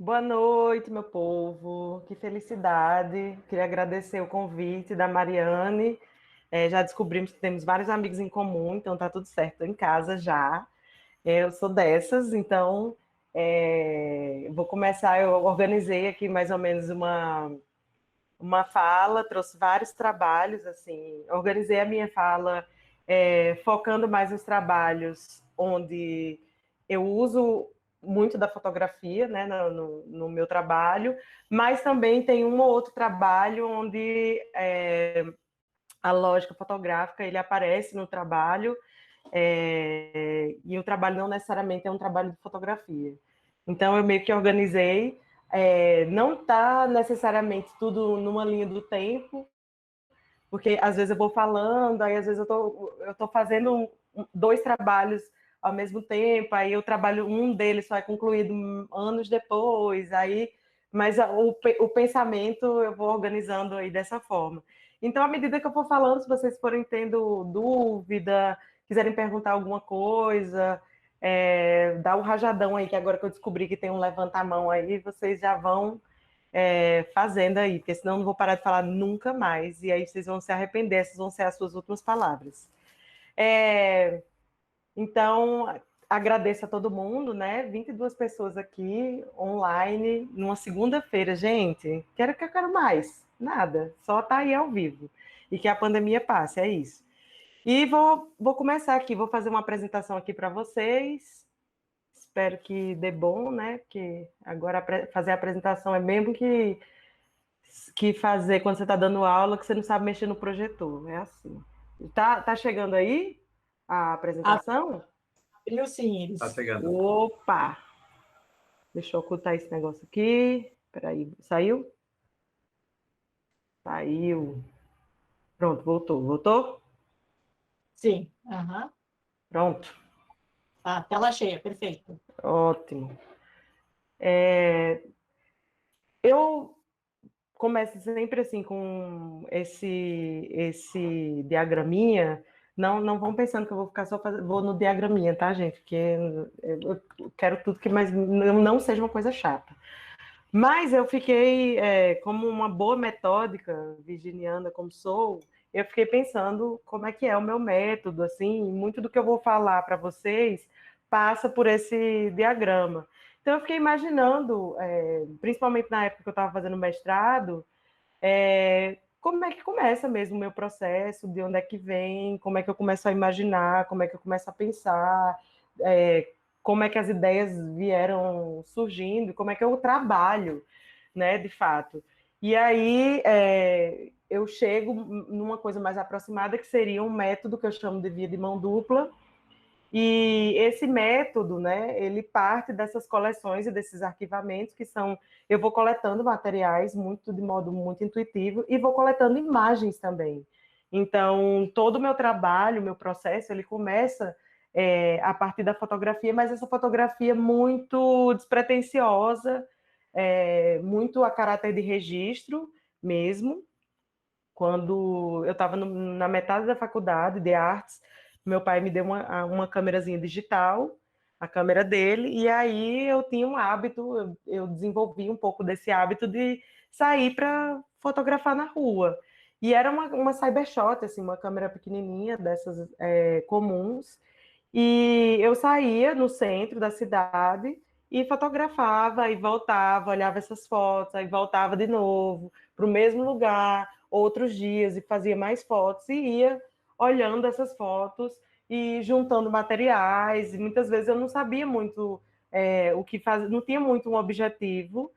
Boa noite, meu povo. Que felicidade. Queria agradecer o convite da Mariane. Já descobrimos que temos vários amigos em comum, então tá tudo certo. Tô em casa já. Eu sou dessas, então vou começar. Eu organizei aqui mais ou menos uma fala, trouxe vários trabalhos, assim, organizei a minha fala focando mais nos trabalhos onde eu uso muito da fotografia, né, no meu trabalho, mas também tem um ou outro trabalho onde a lógica fotográfica ele aparece no trabalho e o trabalho não necessariamente é um trabalho de fotografia. Então eu meio que organizei, não está necessariamente tudo numa linha do tempo, porque às vezes eu vou falando, aí às vezes eu tô fazendo dois trabalhos ao mesmo tempo, aí eu trabalho um deles só é concluído anos depois, aí, mas o pensamento eu vou organizando aí dessa forma. Então, à medida que eu for falando, se vocês forem tendo dúvida, quiserem perguntar alguma coisa, dá um rajadão aí, que agora que eu descobri que tem um levanta-mão aí, vocês já vão fazendo aí, porque senão eu não vou parar de falar nunca mais, e aí vocês vão se arrepender, essas vão ser as suas últimas palavras. É, então, agradeço a todo mundo, né? 22 pessoas aqui, online, numa segunda-feira. Gente, que eu quero mais? Nada, só tá aí ao vivo. E que a pandemia passe, é isso. E vou começar aqui, vou fazer uma apresentação aqui para vocês. Espero que dê bom, né? Porque agora fazer a apresentação é mesmo que fazer quando você está dando aula que você não sabe mexer no projetor. É assim. Tá chegando aí a apresentação? Abriu sim, Tá eles. chegando. Opa! Deixa eu ocultar esse negócio aqui. Peraí, saiu? Saiu. Pronto, voltou. Voltou? Sim, aham. Pronto. Tá, tela cheia, perfeito. Ótimo. Eu começo sempre assim com esse diagraminha. Não vão pensando que eu vou ficar só fazendo, vou no diagraminha, tá, gente? Porque eu quero tudo que mais não seja uma coisa chata. Mas eu fiquei, como uma boa metódica virginiana como sou, eu fiquei pensando como é que é o meu método, assim, muito do que eu vou falar para vocês passa por esse diagrama. Então eu fiquei imaginando, principalmente na época que eu estava fazendo mestrado, como é que começa mesmo o meu processo, de onde é que vem, como é que eu começo a imaginar, como é que eu começo a pensar, como é que as ideias vieram surgindo, como é que eu trabalho, né, de fato. E aí eu chego numa coisa mais aproximada, que seria um método que eu chamo de via de mão dupla, e esse método, né, ele parte dessas coleções e desses arquivamentos que são, eu vou coletando materiais de modo muito intuitivo e vou coletando imagens também. Então, todo o meu trabalho, meu processo, ele começa a partir da fotografia, mas essa fotografia muito despretensiosa, muito a caráter de registro mesmo. Quando eu estava na metade da faculdade de artes, meu pai me deu uma câmerazinha digital, a câmera dele, e aí eu tinha um hábito, eu desenvolvi um pouco desse hábito de sair para fotografar na rua. E era uma cybershot, assim, uma câmera pequenininha, dessas comuns, e eu saía no centro da cidade e fotografava e voltava, olhava essas fotos, aí voltava de novo para o mesmo lugar, outros dias, e fazia mais fotos e ia olhando essas fotos e juntando materiais. E muitas vezes eu não sabia muito o que fazer, não tinha muito um objetivo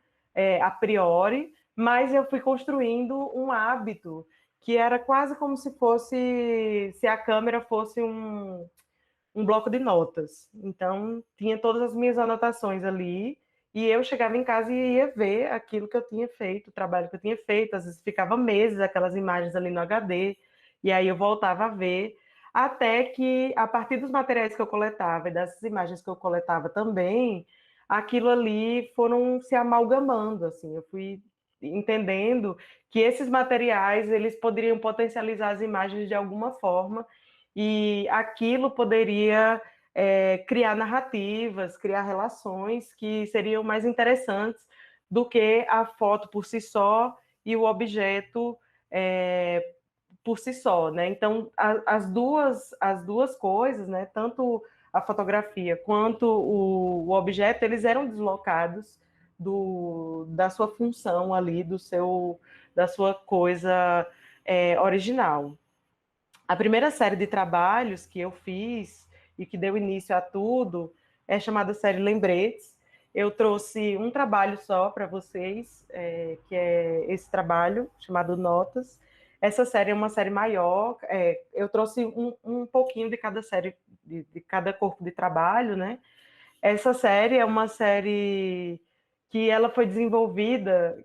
a priori, mas eu fui construindo um hábito que era quase como se fosse, se a câmera fosse um bloco de notas. Então, tinha todas as minhas anotações ali, e eu chegava em casa e ia ver aquilo que eu tinha feito, o trabalho que eu tinha feito. Às vezes ficava meses aquelas imagens ali no HD, e aí eu voltava a ver, até que, a partir dos materiais que eu coletava e dessas imagens que eu coletava também, aquilo ali foram se amalgamando, assim, eu fui entendendo que esses materiais, eles poderiam potencializar as imagens de alguma forma, e aquilo poderia criar narrativas, criar relações que seriam mais interessantes do que a foto por si só e o objeto por si só, né? Então, as duas coisas, né? Tanto a fotografia quanto o objeto, eles eram deslocados da sua função ali, da sua coisa original. A primeira série de trabalhos que eu fiz e que deu início a tudo é chamada série Lembretes. Eu trouxe um trabalho só para vocês, que é esse trabalho chamado Notas. Essa série é uma série maior. Eu trouxe um pouquinho de cada série, de cada corpo de trabalho, né? Essa série é uma série que ela foi desenvolvida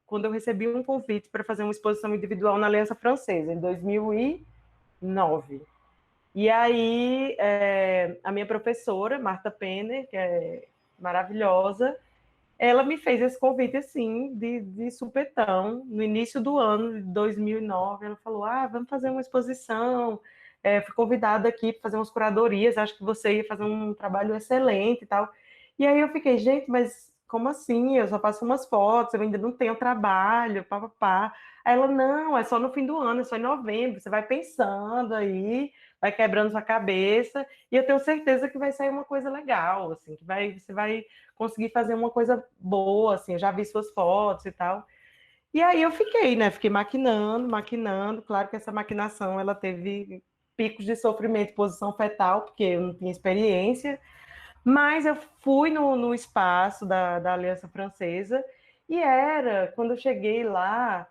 quando eu recebi um convite para fazer uma exposição individual na Aliança Francesa, em 2009. E aí, a minha professora, Marta Penner, que é maravilhosa, ela me fez esse convite, assim, de supetão, no início do ano de 2009. Ela falou, vamos fazer uma exposição, fui convidada aqui para fazer umas curadorias, acho que você ia fazer um trabalho excelente e tal. E aí eu fiquei, gente, mas como assim? Eu só faço umas fotos, eu ainda não tenho trabalho, papapá. Aí ela, não, é só no fim do ano, é só em novembro, você vai pensando aí, vai quebrando sua cabeça, e eu tenho certeza que vai sair uma coisa legal, assim, você vai conseguir fazer uma coisa boa, assim, eu já vi suas fotos e tal. E aí eu fiquei, né? Fiquei maquinando, maquinando. Claro que essa maquinação ela teve picos de sofrimento, posição fetal, porque eu não tinha experiência, mas eu fui no espaço da Aliança Francesa e quando eu cheguei lá,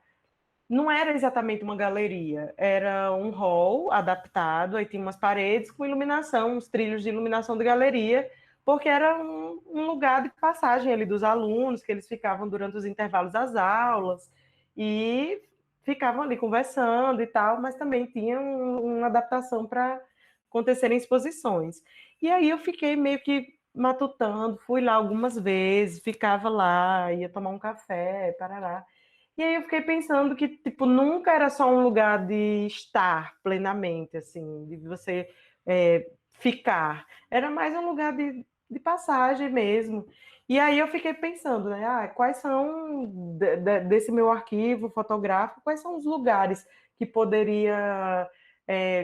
não era exatamente uma galeria, era um hall adaptado, aí tinha umas paredes com iluminação, uns trilhos de iluminação de galeria, porque era um lugar de passagem ali dos alunos, que eles ficavam durante os intervalos das aulas, e ficavam ali conversando e tal, mas também tinha uma adaptação para acontecerem exposições. E aí eu fiquei meio que matutando, fui lá algumas vezes, ficava lá, ia tomar um café, parará. E aí eu fiquei pensando que, tipo, nunca era só um lugar de estar plenamente, assim, de você ficar. Era mais um lugar de passagem mesmo. E aí eu fiquei pensando, né, quais são, desse meu arquivo fotográfico, quais são os lugares que poderia,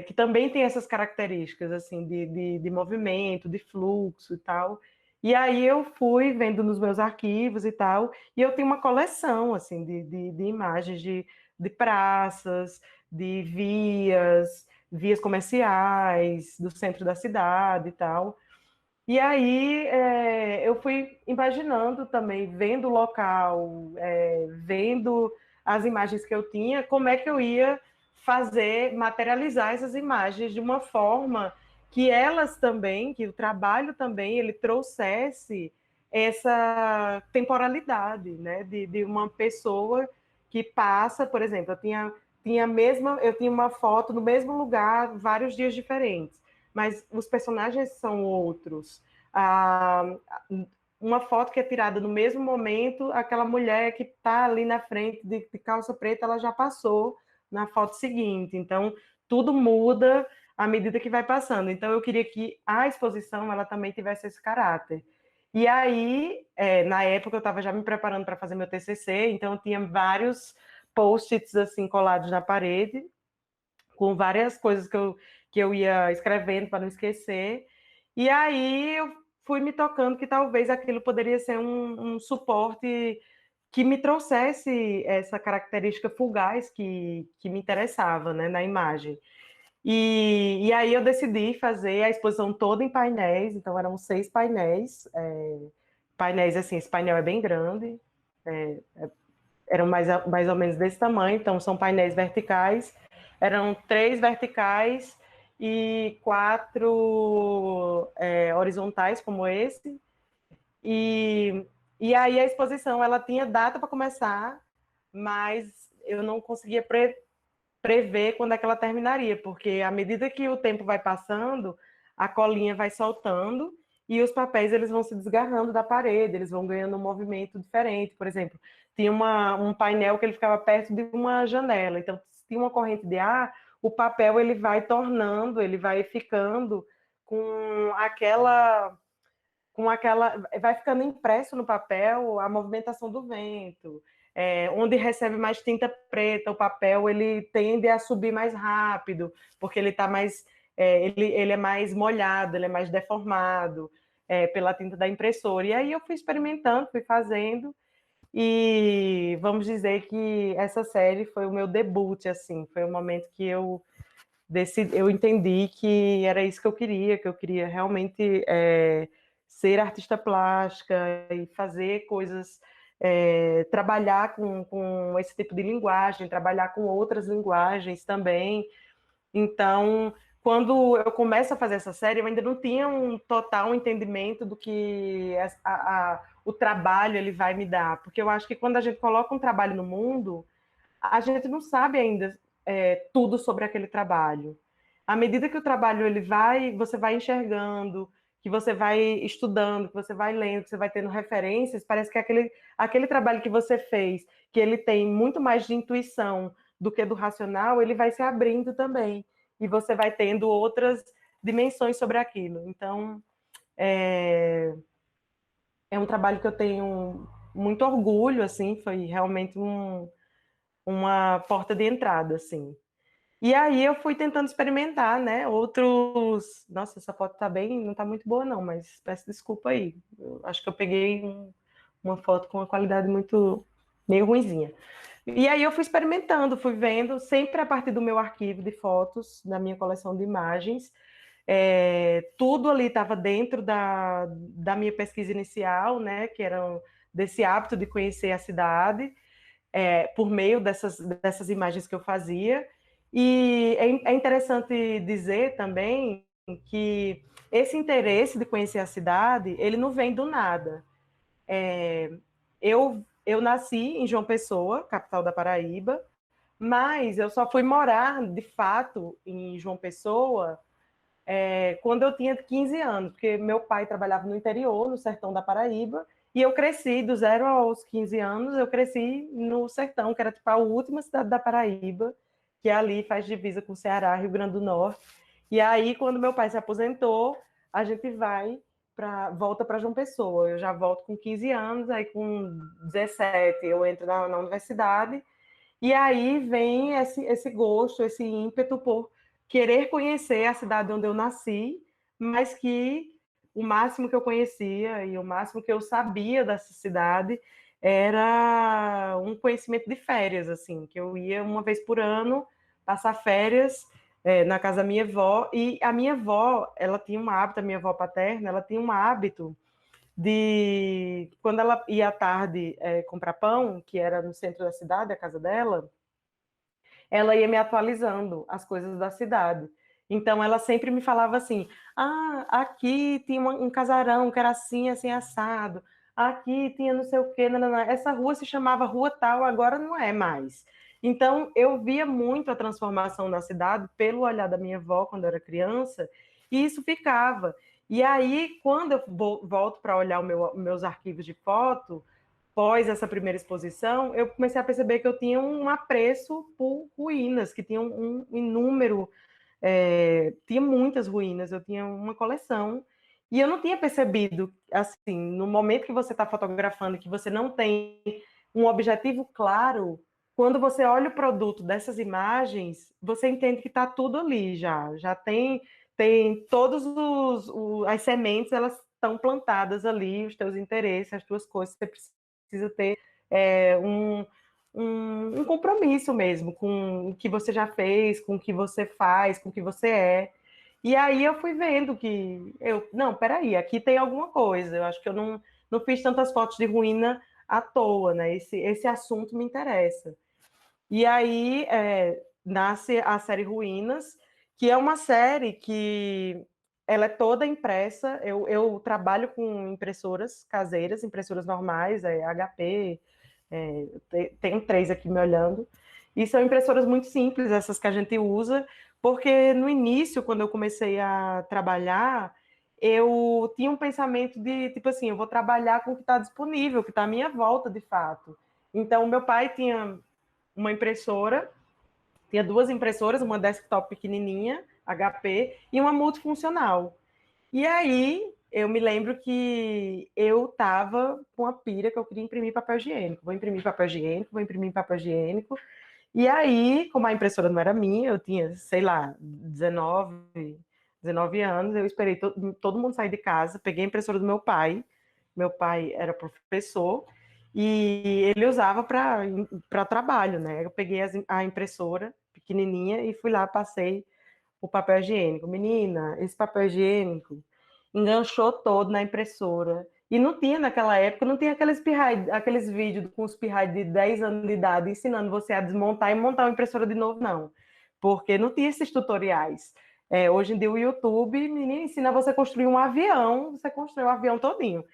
que também tem essas características, assim, de movimento, de fluxo e tal. E aí eu fui vendo nos meus arquivos e tal, e eu tenho uma coleção, assim, de imagens de praças, de vias comerciais, do centro da cidade e tal. E aí eu fui imaginando também, vendo o local, vendo as imagens que eu tinha, como é que eu ia fazer, materializar essas imagens de uma forma que elas também, que o trabalho também, ele trouxesse essa temporalidade, né, de uma pessoa que passa, por exemplo, eu tinha uma foto no mesmo lugar, vários dias diferentes, mas os personagens são outros. Ah, uma foto que é tirada no mesmo momento, aquela mulher que está ali na frente de calça preta, ela já passou na foto seguinte. Então, tudo muda à medida que vai passando. Então, eu queria que a exposição ela também tivesse esse caráter. E aí, na época, eu estava já me preparando para fazer meu TCC, então eu tinha vários post-its assim colados na parede, com várias coisas que eu ia escrevendo para não esquecer. E aí eu fui me tocando que talvez aquilo poderia ser um suporte que me trouxesse essa característica fugaz que me interessava, né, na imagem. E aí eu decidi fazer a exposição toda em painéis, então eram 6 painéis, painéis assim, esse painel é bem grande, eram mais ou menos desse tamanho, então são painéis verticais, eram 3 verticais e 4 horizontais, como esse, e, e aí a exposição, ela tinha data para começar, mas eu não conseguia prever quando é que ela terminaria, porque à medida que o tempo vai passando, a colinha vai soltando e os papéis eles vão se desgarrando da parede, eles vão ganhando um movimento diferente. Por exemplo, tinha um painel que ele ficava perto de uma janela, então se tinha uma corrente de ar, o papel ele vai tornando, ele vai ficando com aquela, vai ficando impresso no papel a movimentação do vento. Onde recebe mais tinta preta, o papel ele tende a subir mais rápido, porque ele está mais, ele é mais molhado, ele é mais deformado pela tinta da impressora. E aí eu fui experimentando, fui fazendo, e vamos dizer que essa série foi o meu debut, assim, foi o momento que eu entendi que era isso que eu queria realmente ser artista plástica e fazer coisas, trabalhar com esse tipo de linguagem, trabalhar com outras linguagens também. Então, quando eu começo a fazer essa série, eu ainda não tinha um total entendimento do que o trabalho ele vai me dar, porque eu acho que quando a gente coloca um trabalho no mundo, a gente não sabe ainda tudo sobre aquele trabalho. À medida que o trabalho ele vai, você vai enxergando, que você vai estudando, que você vai lendo, que você vai tendo referências, parece que aquele trabalho que você fez, que ele tem muito mais de intuição do que do racional, ele vai se abrindo também. E você vai tendo outras dimensões sobre aquilo. Então, é um trabalho que eu tenho muito orgulho, assim, foi realmente uma porta de entrada, assim. E aí eu fui tentando experimentar, né? Outros. Nossa, essa foto tá bem, não tá muito boa, não, mas peço desculpa aí. Eu acho que eu peguei uma foto com uma qualidade muito meio ruinzinha. E aí eu fui experimentando, fui vendo, sempre a partir do meu arquivo de fotos, da minha coleção de imagens. Tudo ali estava dentro da minha pesquisa inicial, né? Que era desse hábito de conhecer a cidade por meio dessas imagens que eu fazia. E é interessante dizer também que esse interesse de conhecer a cidade, ele não vem do nada. Eu nasci em João Pessoa, capital da Paraíba, mas eu só fui morar, de fato, em João Pessoa quando eu tinha 15 anos, porque meu pai trabalhava no interior, no sertão da Paraíba, e eu cresci, do 0 aos 15 anos, eu cresci no sertão, que era tipo a última cidade da Paraíba, que ali faz divisa com o Ceará, Rio Grande do Norte. E aí, quando meu pai se aposentou, a gente volta para João Pessoa. Eu já volto com 15 anos, aí com 17 eu entro na universidade, e aí vem esse gosto, esse ímpeto por querer conhecer a cidade onde eu nasci, mas que o máximo que eu conhecia e o máximo que eu sabia dessa cidade era um conhecimento de férias, assim, que eu ia uma vez por ano passar férias na casa da minha avó, e a minha avó, ela tinha um hábito, a minha avó paterna, ela tinha um hábito de, quando ela ia à tarde comprar pão, que era no centro da cidade, a casa dela, ela ia me atualizando as coisas da cidade. Então, ela sempre me falava assim: aqui tinha um casarão que era assim, assim, assado. Aqui tinha não sei o quê. Nanana. Essa rua se chamava Rua Tal, agora não é mais. Então, eu via muito a transformação da cidade pelo olhar da minha avó quando eu era criança, e isso ficava. E aí, quando eu volto para olhar meus arquivos de foto, pós essa primeira exposição, eu comecei a perceber que eu tinha um apreço por ruínas, que tinham um inúmero, tinha muitas ruínas, eu tinha uma coleção, e eu não tinha percebido, assim, no momento que você está fotografando, que você não tem um objetivo claro, quando você olha o produto dessas imagens, você entende que está tudo ali já tem todos as sementes, elas estão plantadas ali, os teus interesses, as tuas coisas, você precisa ter um compromisso mesmo com o que você já fez, com o que você faz, com o que você é. E aí eu fui vendo que não, peraí, aqui tem alguma coisa. Eu acho que eu não fiz tantas fotos de ruína à toa, né? Esse assunto me interessa. E aí nasce a série Ruínas, que é uma série que ela é toda impressa. Eu trabalho com impressoras caseiras, impressoras normais, HP, tenho 3 aqui me olhando, e são impressoras muito simples, essas que a gente usa, porque no início, quando eu comecei a trabalhar, eu tinha um pensamento de, tipo assim, eu vou trabalhar com o que está disponível, que está à minha volta, de fato. Então, meu pai tinha uma impressora, tinha 2 impressoras, uma desktop pequenininha, HP, e uma multifuncional. E aí, eu me lembro que eu tava com a pira que eu queria imprimir papel higiênico. Vou imprimir papel higiênico, vou imprimir papel higiênico. E aí, como a impressora não era minha, eu tinha, sei lá, 19 anos, eu esperei todo mundo sair de casa, peguei a impressora do meu pai. Meu pai era professor e ele usava para trabalho, né? Eu peguei a impressora pequenininha e fui lá, passei o papel higiênico. Menina, esse papel higiênico enganchou todo na impressora. E não tinha naquela época, não tinha aqueles vídeos com os pirrais de 10 anos de idade ensinando você a desmontar e montar uma impressora de novo, não. Porque não tinha esses tutoriais. Hoje em dia o YouTube, menina, ensina você a construir um avião, você construiu o avião todinho.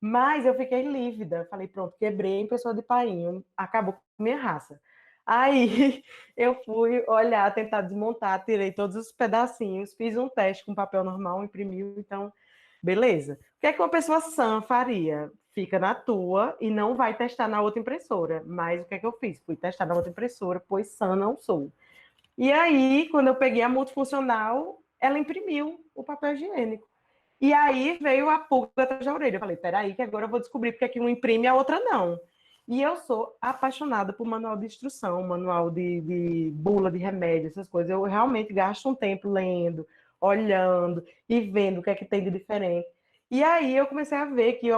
Mas eu fiquei lívida, falei, pronto, quebrei a impressora de painho, acabou com a minha raça. Aí eu fui olhar, tentar desmontar, tirei todos os pedacinhos, fiz um teste com papel normal, imprimiu, então, beleza. O que é que uma pessoa sã faria? Fica na tua e não vai testar na outra impressora. Mas o que é que eu fiz? Fui testar na outra impressora, pois sã não sou. E aí, quando eu peguei a multifuncional, ela imprimiu o papel higiênico. E aí veio a pulga atrás da orelha. Eu falei, peraí, que agora eu vou descobrir porque aqui um imprime e a outra não. E eu sou apaixonada por manual de instrução, manual de bula de remédio, essas coisas. Eu realmente gasto um tempo lendo, olhando e vendo o que é que tem de diferente. E aí eu comecei a ver que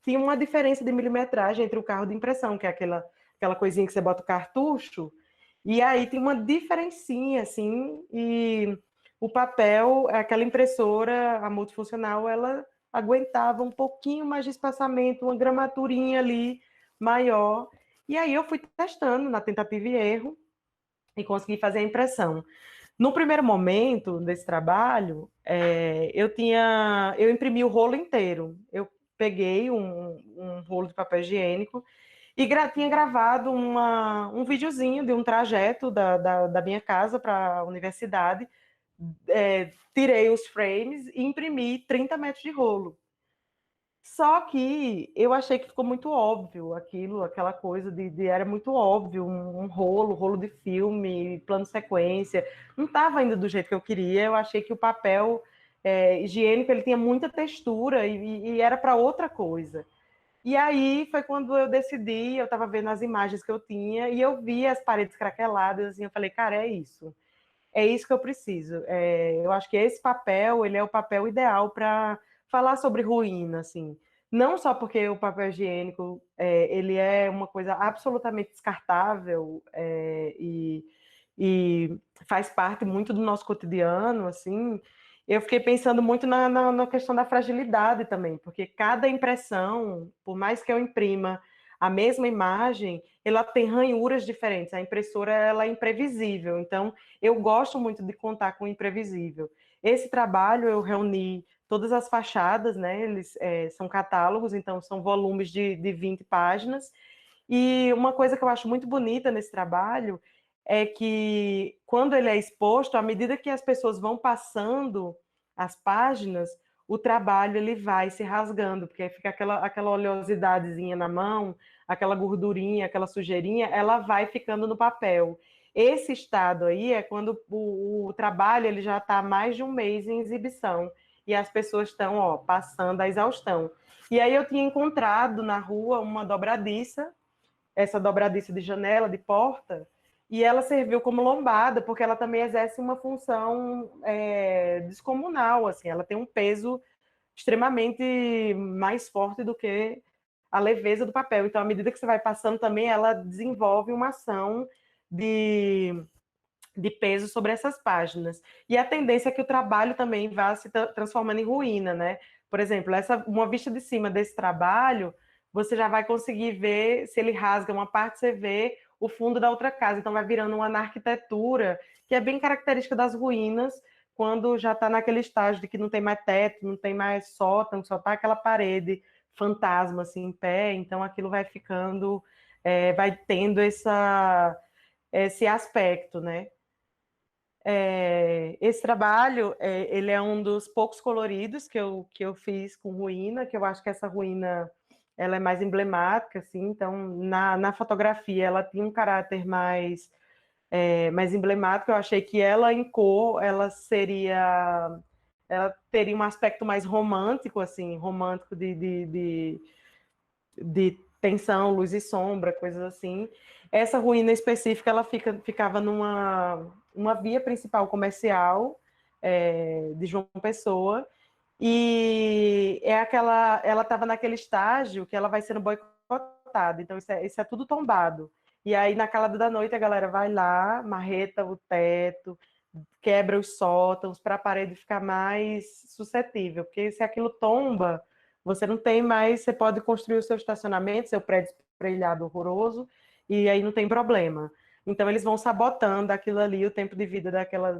tinha uma diferença de milimetragem entre o carro de impressão, que é aquela coisinha que você bota o cartucho, e aí tem uma diferencinha, assim, e o papel, aquela impressora, a multifuncional, ela aguentava um pouquinho mais de espaçamento, uma gramaturinha ali maior. E aí eu fui testando na tentativa e erro e consegui fazer a impressão. No primeiro momento desse trabalho, eu imprimi o rolo inteiro. Eu peguei um rolo de papel higiênico e tinha gravado um videozinho de um trajeto da minha casa para a universidade. Tirei os frames e imprimi 30 metros de rolo. Só que eu achei que ficou muito óbvio aquilo, aquela coisa era muito óbvio, um rolo de filme, plano sequência, não estava indo do jeito que eu queria. Eu achei que o papel higiênico ele tinha muita textura e era para outra coisa. E aí foi quando eu decidi, eu estava vendo as imagens que eu tinha e eu vi as paredes craqueladas, assim, eu falei, cara, é isso que eu preciso. Eu acho que esse papel, ele é o papel ideal para falar sobre ruína, assim. Não só porque o papel higiênico, ele é uma coisa absolutamente descartável, e faz parte muito do nosso cotidiano, assim. Eu fiquei pensando muito na questão da fragilidade também, porque cada impressão, por mais que eu imprima a mesma imagem, ela tem ranhuras diferentes. A impressora, ela é imprevisível, então eu gosto muito de contar com o imprevisível. Esse trabalho eu reuni todas as fachadas, né? Eles são catálogos, então são volumes de 20 páginas. E uma coisa que eu acho muito bonita nesse trabalho é que quando ele é exposto, à medida que as pessoas vão passando as páginas, o trabalho ele vai se rasgando, porque aí fica aquela oleosidadezinha na mão, aquela gordurinha, aquela sujeirinha, ela vai ficando no papel. Esse estado aí é quando o trabalho ele já está mais de um mês em exibição e as pessoas estão passando a exaustão. E aí eu tinha encontrado na rua uma dobradiça, essa dobradiça de janela, de porta, e ela serviu como lombada, porque ela também exerce uma função descomunal, assim, ela tem um peso extremamente mais forte do que a leveza do papel. Então, à medida que você vai passando também, ela desenvolve uma ação de peso sobre essas páginas. E a tendência é que o trabalho também vá se transformando em ruína, né? Por exemplo, uma vista de cima desse trabalho, você já vai conseguir ver, se ele rasga uma parte, você vê o fundo da outra casa. Então, vai virando uma arquitetura que é bem característica das ruínas, quando já está naquele estágio de que não tem mais teto, não tem mais sótão, só está aquela parede fantasma assim em pé. Então, aquilo vai ficando, vai tendo esse aspecto, né? Esse trabalho, ele é um dos poucos coloridos que eu fiz com ruína, que eu acho que essa ruína ela é mais emblemática, assim, então na fotografia ela tinha um caráter mais emblemático. Eu achei que ela em cor, ela seria ela teria um aspecto mais romântico, assim, romântico de tensão, luz e sombra, coisas assim. Essa ruína específica, ela ficava numa uma via principal comercial de João Pessoa, e ela estava naquele estágio que ela vai sendo boicotada, então isso é tudo tombado. E aí, na calada da noite, a galera vai lá, marreta o teto, quebra os sótãos para a parede ficar mais suscetível, porque se aquilo tomba, você não tem mais, você pode construir o seu estacionamento, seu prédio espelhado horroroso, e aí não tem problema. Então eles vão sabotando aquilo ali, o tempo de vida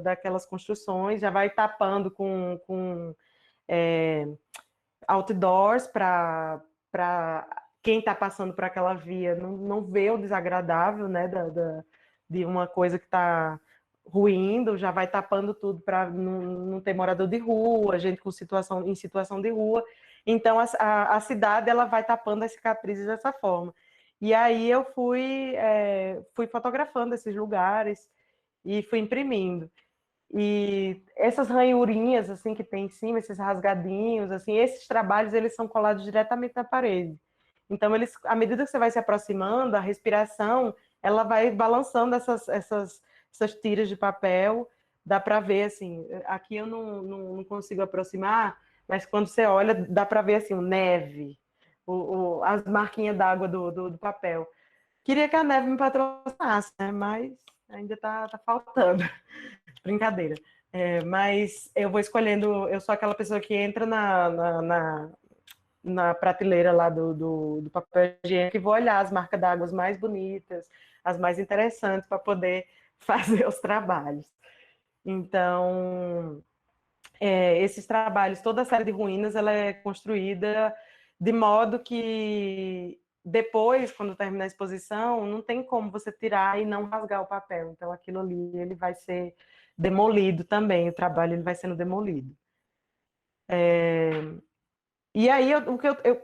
daquelas construções, já vai tapando com outdoors para quem está passando por aquela via não vê o desagradável, né, de uma coisa que está ruindo, já vai tapando tudo para não ter morador de rua, gente em situação de rua. Então a cidade ela vai tapando as cicatrizes dessa forma. E aí eu fui fotografando esses lugares e fui imprimindo. E essas ranhurinhas assim que tem em cima, esses rasgadinhos, assim, esses trabalhos eles são colados diretamente na parede. Então eles, à medida que você vai se aproximando, a respiração, ela vai balançando essas tiras de papel, dá para ver assim. Aqui eu não consigo aproximar, mas quando você olha, dá para ver assim, neve, as marquinhas d'água do papel. Queria que a neve me patrocinasse, né? Mas ainda tá faltando. Brincadeira. Mas eu vou escolhendo, eu sou aquela pessoa que entra na prateleira lá do papel higiênico e vou olhar as marcas d'água mais bonitas, as mais interessantes para poder fazer os trabalhos. Então, esses trabalhos, toda a série de ruínas, ela é construída de modo que depois, quando terminar a exposição, não tem como você tirar e não rasgar o papel. Então, aquilo ali ele vai ser demolido também, o trabalho ele vai sendo demolido. E aí,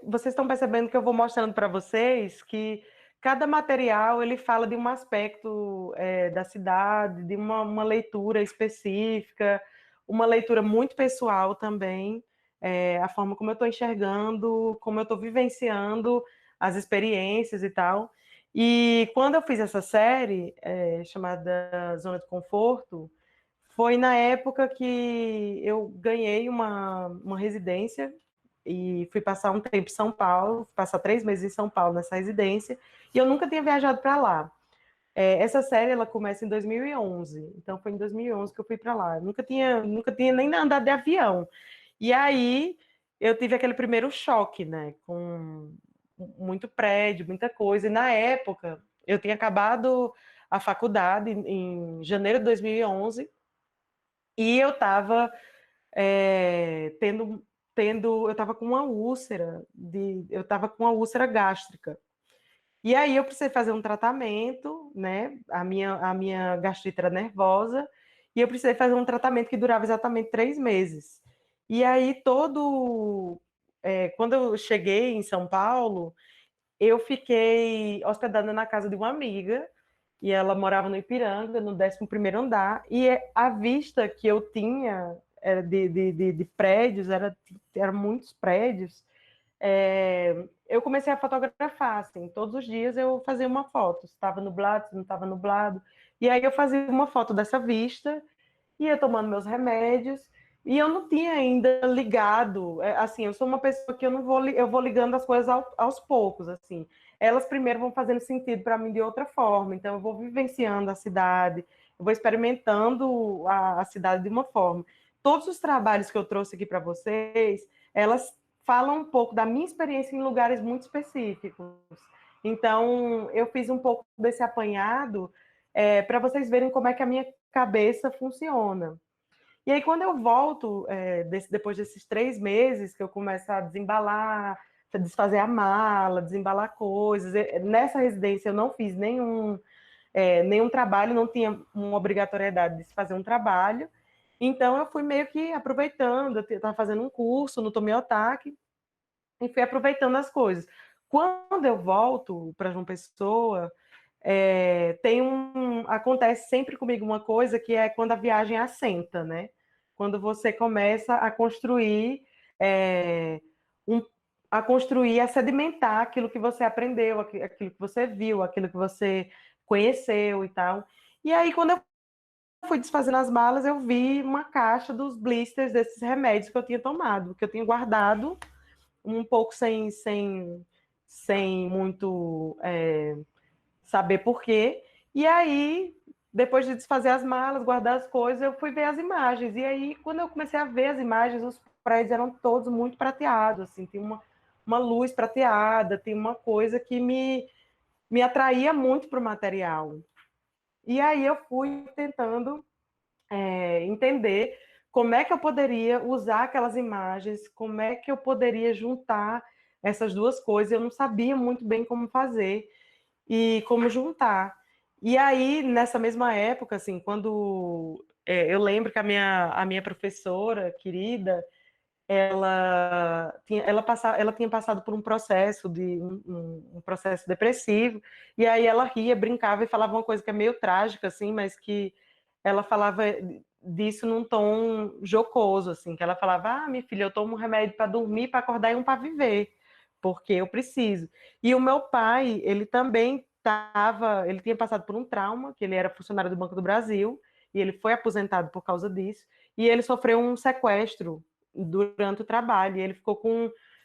vocês estão percebendo que eu vou mostrando para vocês que cada material ele fala de um aspecto da cidade, de uma leitura específica, uma leitura muito pessoal também, a forma como eu estou enxergando, como eu estou vivenciando as experiências e tal. E quando eu fiz essa série, chamada Zona de Conforto, foi na época que eu ganhei uma residência e fui passar um tempo em São Paulo, passar 3 meses em São Paulo nessa residência, e eu nunca tinha viajado para lá. Essa série ela começa em 2011, então foi em 2011 que eu fui para lá. Eu nunca tinha nem andado de avião. E aí eu tive aquele primeiro choque, né, com muito prédio, muita coisa. E na época eu tinha acabado a faculdade em janeiro de 2011 e eu estava eu estava com uma úlcera, eu estava com uma úlcera gástrica. E aí eu precisei fazer um tratamento, né? A minha gastrite era nervosa, e eu precisei fazer um tratamento que durava exatamente 3 meses. E aí quando eu cheguei em São Paulo, eu fiquei hospedada na casa de uma amiga, e ela morava no Ipiranga, no 11º andar, e a vista que eu tinha era de prédios, era muitos prédios, eu comecei a fotografar, assim, todos os dias eu fazia uma foto, se estava nublado, se não estava nublado, e aí eu fazia uma foto dessa vista, ia tomando meus remédios, e eu não tinha ainda ligado, assim, eu sou uma pessoa que eu vou ligando as coisas aos poucos, assim, elas primeiro vão fazendo sentido para mim de outra forma, então eu vou vivenciando a cidade, eu vou experimentando a cidade de uma forma. Todos os trabalhos que eu trouxe aqui para vocês, elas falam um pouco da minha experiência em lugares muito específicos. Então, eu fiz um pouco desse apanhado para vocês verem como é que a minha cabeça funciona. E aí, quando eu volto, depois desses 3 meses, que eu começo a desembalar, a desfazer a mala, desembalar coisas, nessa residência eu não fiz nenhum trabalho, não tinha uma obrigatoriedade de se fazer um trabalho, então eu fui meio que aproveitando, eu estava fazendo um curso no Tomiotaki, e fui aproveitando as coisas. Quando eu volto para João Pessoa, acontece sempre comigo uma coisa que é quando a viagem assenta, né? quando você começa a construir, um, a sedimentar aquilo que você aprendeu, aquilo que você viu, aquilo que você conheceu e tal. E aí, quando eu fui desfazendo as malas, eu vi uma caixa dos blisters desses remédios que eu tinha tomado, que eu tinha guardado um pouco sem muito saber por quê. E aí, depois de desfazer as malas, guardar as coisas, eu fui ver as imagens. E aí, quando eu comecei a ver as imagens, os prédios eram todos muito prateados, assim, tem uma luz prateada, tem uma coisa que me atraía muito para o material. E aí eu fui tentando entender como é que eu poderia usar aquelas imagens, como é que eu poderia juntar essas duas coisas. Eu não sabia muito bem como fazer e como juntar. E aí, nessa mesma época, assim, quando eu lembro que a minha professora querida, ela tinha passado por um processo um processo depressivo, e aí ela ria, brincava e falava uma coisa que é meio trágica, assim, mas que ela falava disso num tom jocoso, assim, que ela falava, minha filha, eu tomo um remédio para dormir, para acordar e um para viver, porque eu preciso. E o meu pai, ele também ele tinha passado por um trauma, que ele era funcionário do Banco do Brasil, e ele foi aposentado por causa disso, e ele sofreu um sequestro durante o trabalho, e ele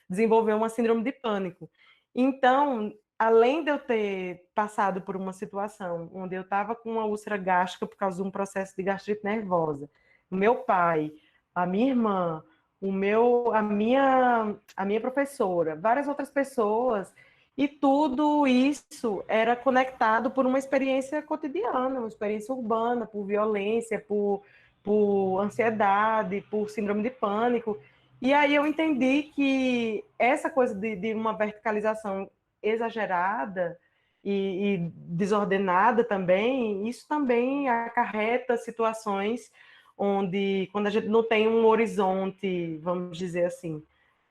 desenvolveu uma síndrome de pânico. Então, além de eu ter passado por uma situação onde eu estava com uma úlcera gástrica por causa de um processo de gastrite nervosa, o meu pai, a minha irmã, a minha professora, várias outras pessoas, e tudo isso era conectado por uma experiência cotidiana, uma experiência urbana, por violência, por ansiedade, por síndrome de pânico. E aí eu entendi que essa coisa de uma verticalização exagerada e desordenada também, isso também acarreta situações onde, quando a gente não tem um horizonte, vamos dizer assim,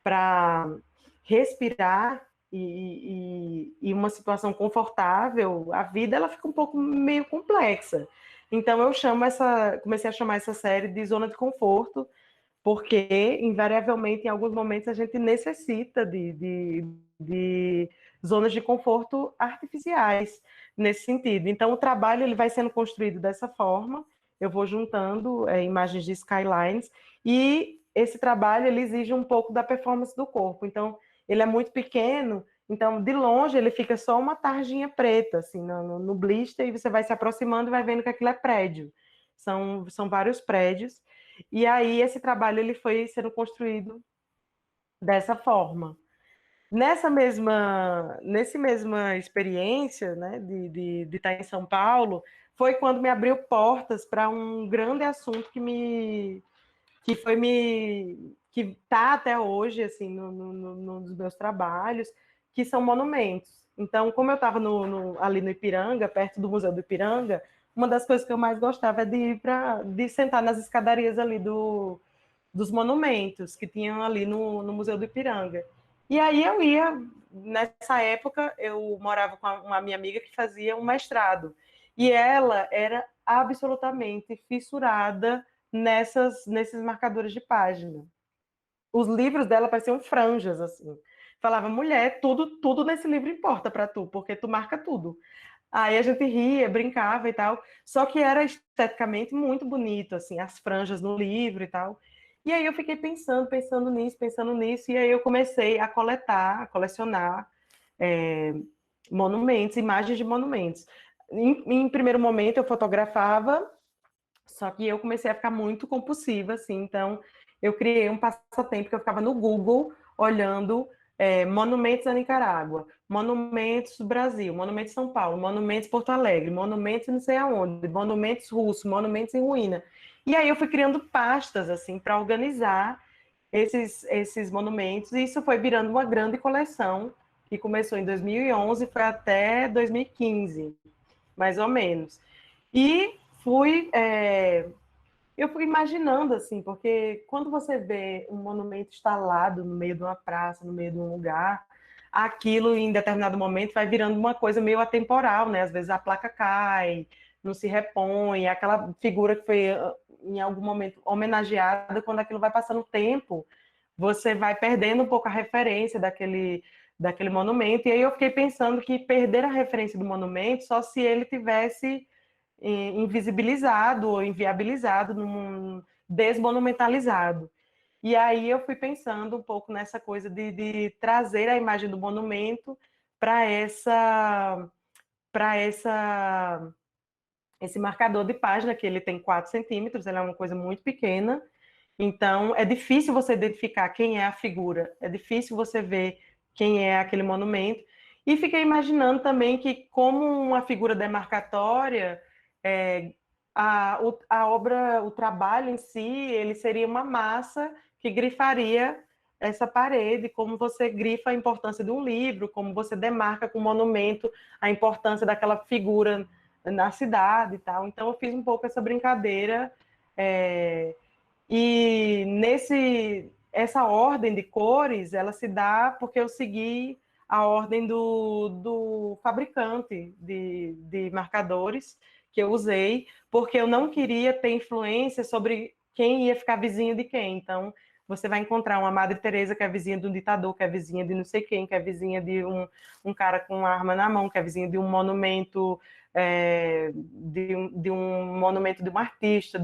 para respirar e uma situação confortável, a vida ela fica um pouco meio complexa. Então eu comecei a chamar essa série de zona de conforto, porque invariavelmente em alguns momentos a gente necessita de zonas de conforto artificiais nesse sentido. Então o trabalho ele vai sendo construído dessa forma. Eu vou juntando imagens de skylines e esse trabalho ele exige um pouco da performance do corpo. Então ele é muito pequeno, então de longe ele fica só uma tarjinha preta assim no blister, e você vai se aproximando e vai vendo que aquilo é prédio. São vários prédios. E aí esse trabalho ele foi sendo construído dessa forma. Nesse mesma experiência, né, de estar em São Paulo, foi quando me abriu portas para um grande assunto que está até hoje assim nos meus trabalhos, que são monumentos. Então, como eu estava ali no Ipiranga, perto do Museu do Ipiranga, uma das coisas que eu mais gostava é de sentar nas escadarias ali dos monumentos que tinham ali no Museu do Ipiranga. E aí nessa época, eu morava com uma minha amiga que fazia um mestrado, e ela era absolutamente fissurada nesses marcadores de página. Os livros dela pareciam franjas, assim. Falava, mulher, tudo nesse livro importa para tu, porque tu marca tudo. Aí a gente ria, brincava e tal, só que era esteticamente muito bonito, assim, as franjas no livro e tal. E aí eu fiquei pensando nisso, e aí eu comecei a a colecionar é, monumentos, imagens de monumentos. Em primeiro momento eu fotografava, só que eu comecei a ficar muito compulsiva, assim, então eu criei um passatempo que eu ficava no Google olhando monumentos da Nicarágua, monumentos do Brasil, monumentos de São Paulo, monumentos de Porto Alegre, monumentos não sei aonde, monumentos russos, monumentos em ruína. E aí eu fui criando pastas, assim, para organizar esses monumentos, e isso foi virando uma grande coleção, que começou em 2011 e foi até 2015, mais ou menos. E fui eu fui imaginando, assim, porque quando você vê um monumento instalado no meio de uma praça, no meio de um lugar, aquilo em determinado momento vai virando uma coisa meio atemporal, né? Às vezes a placa cai, não se repõe, aquela figura que foi em algum momento homenageada, quando aquilo vai passando o tempo, você vai perdendo um pouco a referência daquele monumento. E aí eu fiquei pensando que perder a referência do monumento só se ele tivesse invisibilizado ou inviabilizado, desmonumentalizado. E aí eu fui pensando um pouco nessa coisa de trazer a imagem do monumento para esse marcador de página, que ele tem 4 centímetros, ele é uma coisa muito pequena, então é difícil você identificar quem é a figura, é difícil você ver quem é aquele monumento, e fiquei imaginando também que, como uma figura demarcatória, a obra, o trabalho em si, ele seria uma massa que grifaria essa parede, como você grifa a importância de um livro, como você demarca com o monumento a importância daquela figura na cidade e tal. Então eu fiz um pouco essa brincadeira, e essa ordem de cores, ela se dá porque eu segui a ordem do fabricante de marcadores que eu usei, porque eu não queria ter influência sobre quem ia ficar vizinho de quem. Então, você vai encontrar uma Madre Teresa que é vizinha de um ditador, que é vizinha de não sei quem, que é vizinha de um cara com uma arma na mão, que é vizinha de um monumento, de um monumento de um artista,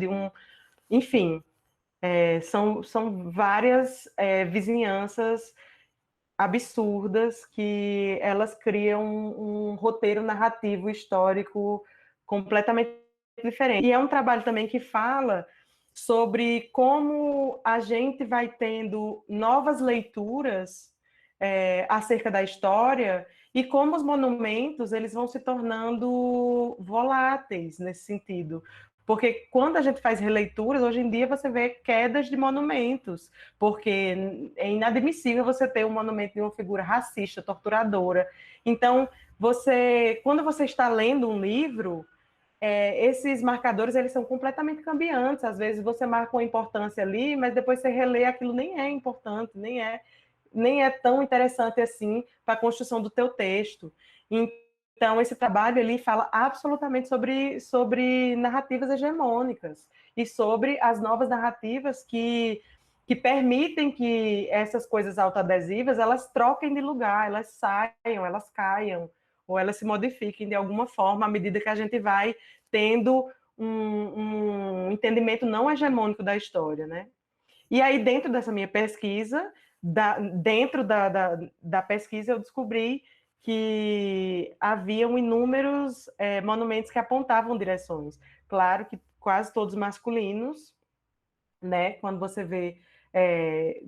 enfim, são várias vizinhanças absurdas que elas criam um roteiro narrativo histórico completamente diferente. E é um trabalho também que fala sobre como a gente vai tendo novas leituras acerca da história e como os monumentos eles vão se tornando voláteis nesse sentido. Porque quando a gente faz releituras, hoje em dia você vê quedas de monumentos, porque é inadmissível você ter um monumento de uma figura racista, torturadora. Então, quando você está lendo um livro, esses marcadores eles são completamente cambiantes. Às vezes você marca uma importância ali, mas depois você relê aquilo nem é importante, nem é tão interessante assim para a construção do teu texto. Então, esse trabalho ele fala absolutamente sobre narrativas hegemônicas e sobre as novas narrativas que permitem que essas coisas autoadesivas elas troquem de lugar, elas saiam, elas caiam, ou elas se modifiquem de alguma forma à medida que a gente vai tendo um entendimento não hegemônico da história, né? E aí, dentro dessa minha pesquisa, dentro da pesquisa, eu descobri que haviam inúmeros monumentos que apontavam direções. Claro que quase todos masculinos, né? Quando você vê,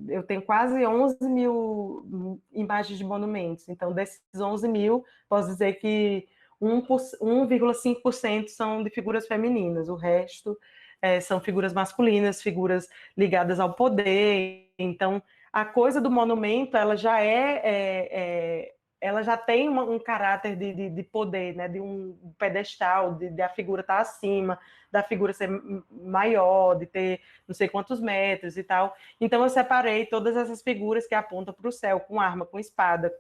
eu tenho quase 11 mil imagens de monumentos. Então, desses 11 mil, posso dizer que 1,5% são de figuras femininas. O resto são figuras masculinas, figuras ligadas ao poder. Então, a coisa do monumento, ela já ela já tem um caráter de poder, né? De um pedestal, de a figura estar acima, da figura ser maior, de ter não sei quantos metros e tal. Então eu separei todas essas figuras que apontam para o céu, com arma, com espada,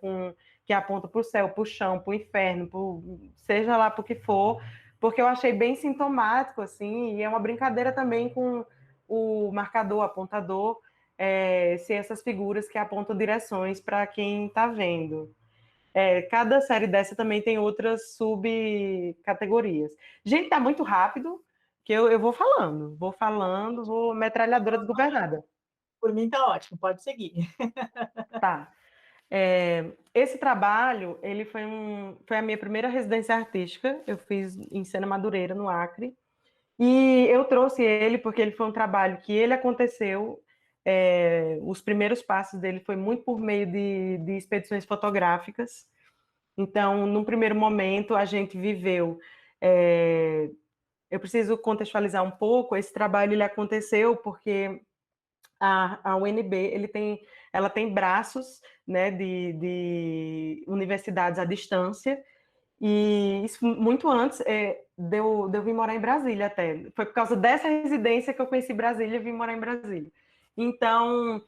que apontam para o céu, para o chão, para o inferno, seja lá para o que for, porque eu achei bem sintomático, assim, e é uma brincadeira também com o marcador, apontador, ser essas figuras que apontam direções para quem está vendo. Cada série dessa também tem outras subcategorias. Gente, tá muito rápido, que eu vou falando, vou metralhadora desgovernada. Por mim tá ótimo, pode seguir. Tá. Esse trabalho, ele foi a minha primeira residência artística, eu fiz em Sena Madureira, no Acre, e eu trouxe ele porque ele foi um trabalho que ele aconteceu, os primeiros passos dele foi muito por meio de expedições fotográficas. Então, num primeiro momento, a gente viveu. Eu preciso contextualizar um pouco. Esse trabalho ele aconteceu porque a UNB ela tem braços, né, de universidades à distância. E isso muito antes de eu vir morar em Brasília até. Foi por causa dessa residência que eu conheci Brasília e vim morar em Brasília. Então,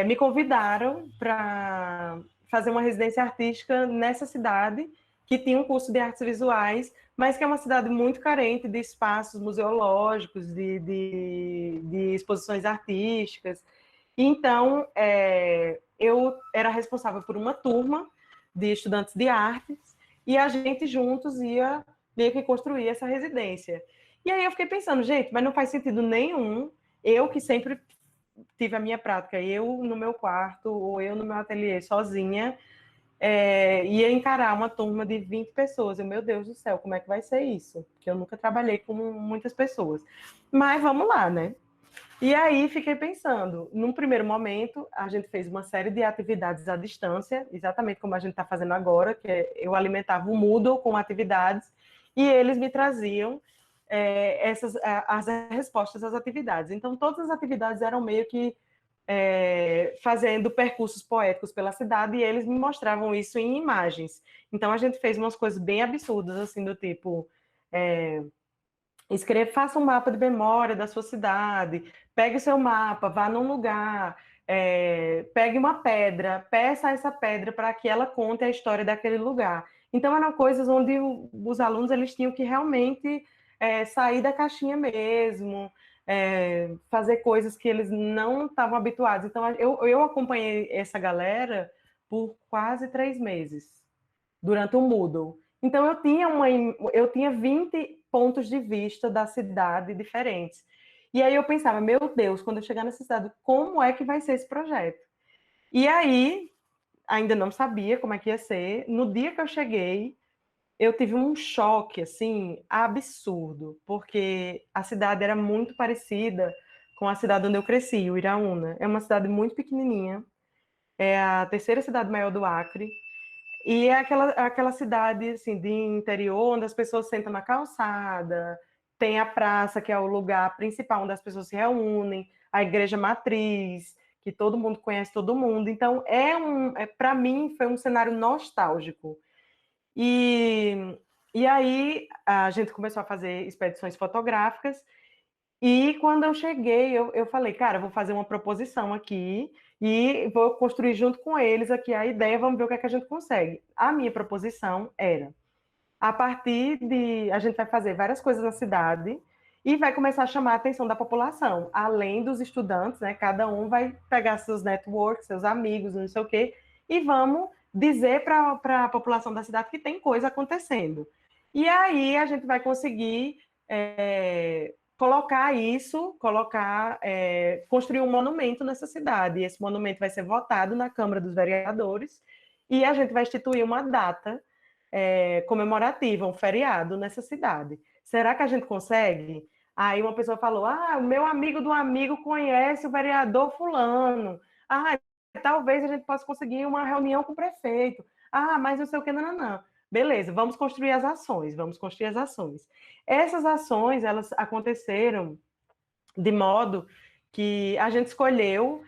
me convidaram para fazer uma residência artística nessa cidade, que tinha um curso de artes visuais, mas que é uma cidade muito carente de espaços museológicos, de exposições artísticas. Então, eu era responsável por uma turma de estudantes de artes e a gente juntos ia meio que construir essa residência. E aí eu fiquei pensando, gente, mas não faz sentido nenhum eu que sempre tive a minha prática, eu no meu quarto ou eu no meu ateliê sozinha, ia encarar uma turma de 20 pessoas. Meu Deus do céu, como é que vai ser isso? Porque eu nunca trabalhei com muitas pessoas. Mas vamos lá, né? E aí fiquei pensando, num primeiro momento, a gente fez uma série de atividades à distância, exatamente como a gente está fazendo agora, que eu alimentava o Moodle com atividades, e eles me traziam as respostas às atividades. Então, todas as atividades eram meio que fazendo percursos poéticos pela cidade, e eles me mostravam isso em imagens. Então, a gente fez umas coisas bem absurdas, assim, do tipo... escreva, faça um mapa de memória da sua cidade, pegue o seu mapa, vá num lugar, pegue uma pedra, peça essa pedra para que ela conte a história daquele lugar. Então, eram coisas onde os alunos eles tinham que realmente sair da caixinha mesmo, fazer coisas que eles não estavam habituados. Então, eu acompanhei essa galera por quase 3 meses durante o Moodle. Então, eu tinha 20 pontos de vista da cidade diferentes. E aí eu pensava, meu Deus, quando eu chegar nessa cidade, como é que vai ser esse projeto? E aí, ainda não sabia como é que ia ser. No dia que eu cheguei, eu tive um choque, assim, absurdo, porque a cidade era muito parecida com a cidade onde eu cresci, o Iraúna. É uma cidade muito pequenininha, é a terceira cidade maior do Acre, e é aquela cidade assim, de interior, onde as pessoas sentam na calçada, tem a praça, que é o lugar principal onde as pessoas se reúnem, a igreja matriz, que todo mundo conhece todo mundo. Então, para mim, foi um cenário nostálgico. E, e aí a gente começou a fazer expedições fotográficas, e quando eu cheguei, eu falei, cara, vou fazer uma proposição aqui e vou construir junto com eles aqui a ideia, vamos ver o que é que a gente consegue. A minha proposição era, a partir de... A gente vai fazer várias coisas na cidade e vai começar a chamar a atenção da população, além dos estudantes, né? Cada um vai pegar seus networks, seus amigos, não sei o quê, e vamos dizer para a população da cidade que tem coisa acontecendo. E aí a gente vai conseguir colocar isso, construir um monumento nessa cidade. E esse monumento vai ser votado na Câmara dos Vereadores e a gente vai instituir uma data comemorativa, um feriado nessa cidade. Será que a gente consegue? Aí uma pessoa falou, o meu amigo do amigo conhece o vereador fulano. Talvez a gente possa conseguir uma reunião com o prefeito. Mas não sei o que, não. Beleza, vamos construir as ações, Essas ações, elas aconteceram de modo que a gente escolheu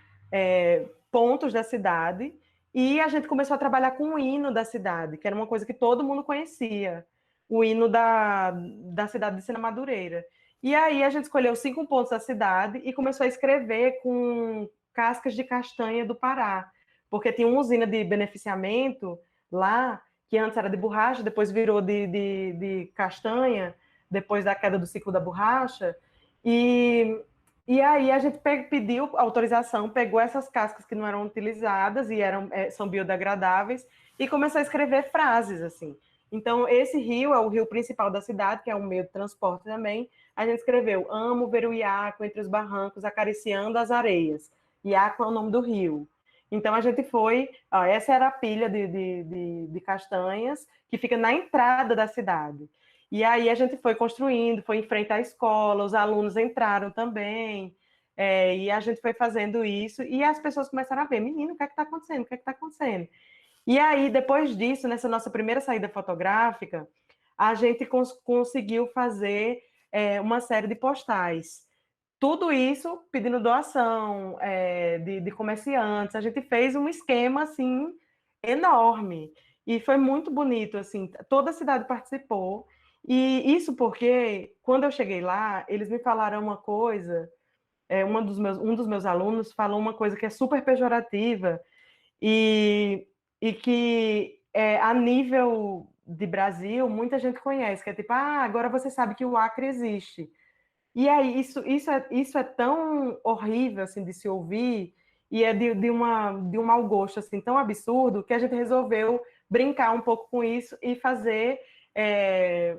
pontos da cidade e a gente começou a trabalhar com o hino da cidade, que era uma coisa que todo mundo conhecia, o hino da cidade de Sena Madureira. E aí a gente escolheu 5 pontos da cidade e começou a escrever com cascas de castanha do Pará, porque tinha uma usina de beneficiamento lá, que antes era de borracha, depois virou de castanha, depois da queda do ciclo da borracha, e aí a gente pediu autorização, pegou essas cascas que não eram utilizadas e são biodegradáveis, e começou a escrever frases, assim. Então, esse rio é o rio principal da cidade, que é um meio de transporte também. A gente escreveu, amo ver o Iaco entre os barrancos, acariciando as areias. Iaco é o nome do rio. Então, a gente foi... essa era a pilha de castanhas, que fica na entrada da cidade. E aí a gente foi construindo, foi em frente à escola, os alunos entraram também, e a gente foi fazendo isso, e as pessoas começaram a ver, menino, o que é que está acontecendo? O que é que está acontecendo? E aí, depois disso, nessa nossa primeira saída fotográfica, a gente conseguiu fazer uma série de postais. Tudo isso pedindo doação de comerciantes. A gente fez um esquema, assim, enorme. E foi muito bonito, assim, toda a cidade participou. E isso porque, quando eu cheguei lá, eles me falaram uma coisa, um dos meus alunos falou uma coisa que é super pejorativa, e que a nível de Brasil, muita gente conhece, que é tipo, ah, agora você sabe que o Acre existe. E aí, isso é tão horrível, assim, de se ouvir, e é de um mau gosto, assim, tão absurdo, que a gente resolveu brincar um pouco com isso e é,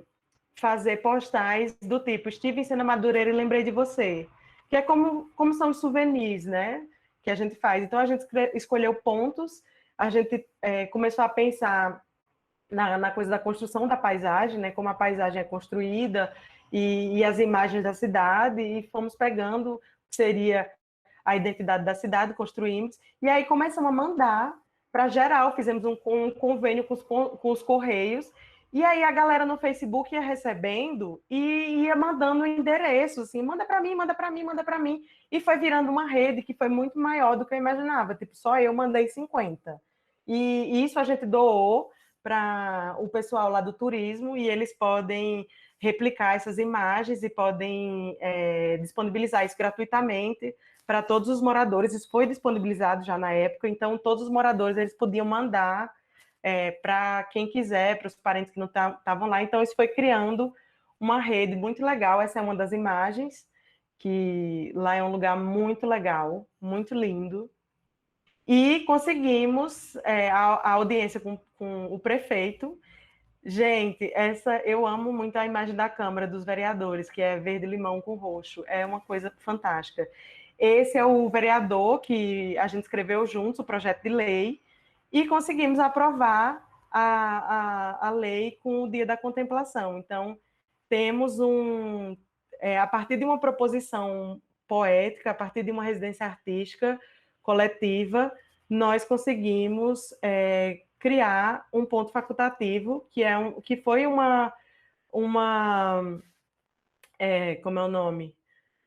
fazer postais do tipo, estive em Sena Madureira e lembrei de você. Que é como são os souvenirs, né? Que a gente faz. Então, a gente escolheu pontos, a gente começou a pensar na coisa da construção da paisagem, né? Como a paisagem é construída e as imagens da cidade, e fomos pegando, seria a identidade da cidade, construímos, e aí começamos a mandar para geral, fizemos um convênio com os Correios, e aí a galera no Facebook ia recebendo e ia mandando o endereço, assim, manda para mim, manda para mim, manda para mim, e foi virando uma rede que foi muito maior do que eu imaginava, tipo, só eu mandei 50. E isso a gente doou para o pessoal lá do turismo, e eles podem replicar essas imagens e podem disponibilizar isso gratuitamente para todos os moradores. Isso foi disponibilizado já na época, então todos os moradores eles podiam mandar para quem quiser, para os parentes que não estavam lá. Então isso foi criando uma rede muito legal. Essa é uma das imagens, que lá é um lugar muito legal, muito lindo. E conseguimos a audiência com o prefeito. Gente, eu amo muito a imagem da Câmara dos Vereadores, que é verde-limão com roxo. É uma coisa fantástica. Esse é o vereador que a gente escreveu juntos, o projeto de lei, e conseguimos aprovar a lei com o Dia da Contemplação. Então, temos a partir de uma proposição poética, a partir de uma residência artística coletiva, nós conseguimos criar um ponto facultativo, que foi como é o nome?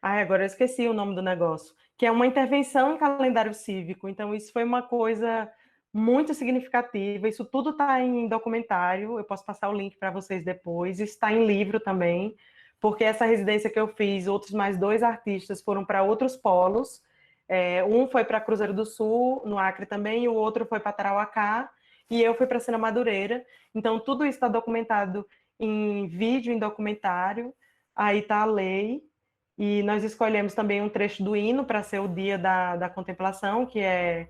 Ai, agora eu esqueci o nome do negócio, que é uma intervenção em calendário cívico. Então, isso foi uma coisa muito significativa. Isso tudo está em documentário, eu posso passar o link para vocês depois. Isso está em livro também, porque essa residência que eu fiz, outros mais dois artistas foram para outros polos. Um foi para Cruzeiro do Sul, no Acre também, e o outro foi para Tarauacá, e eu fui para Sena Madureira. Então, tudo isso está documentado em vídeo, em documentário. Aí está a lei, e nós escolhemos também um trecho do hino para ser o dia da contemplação, que é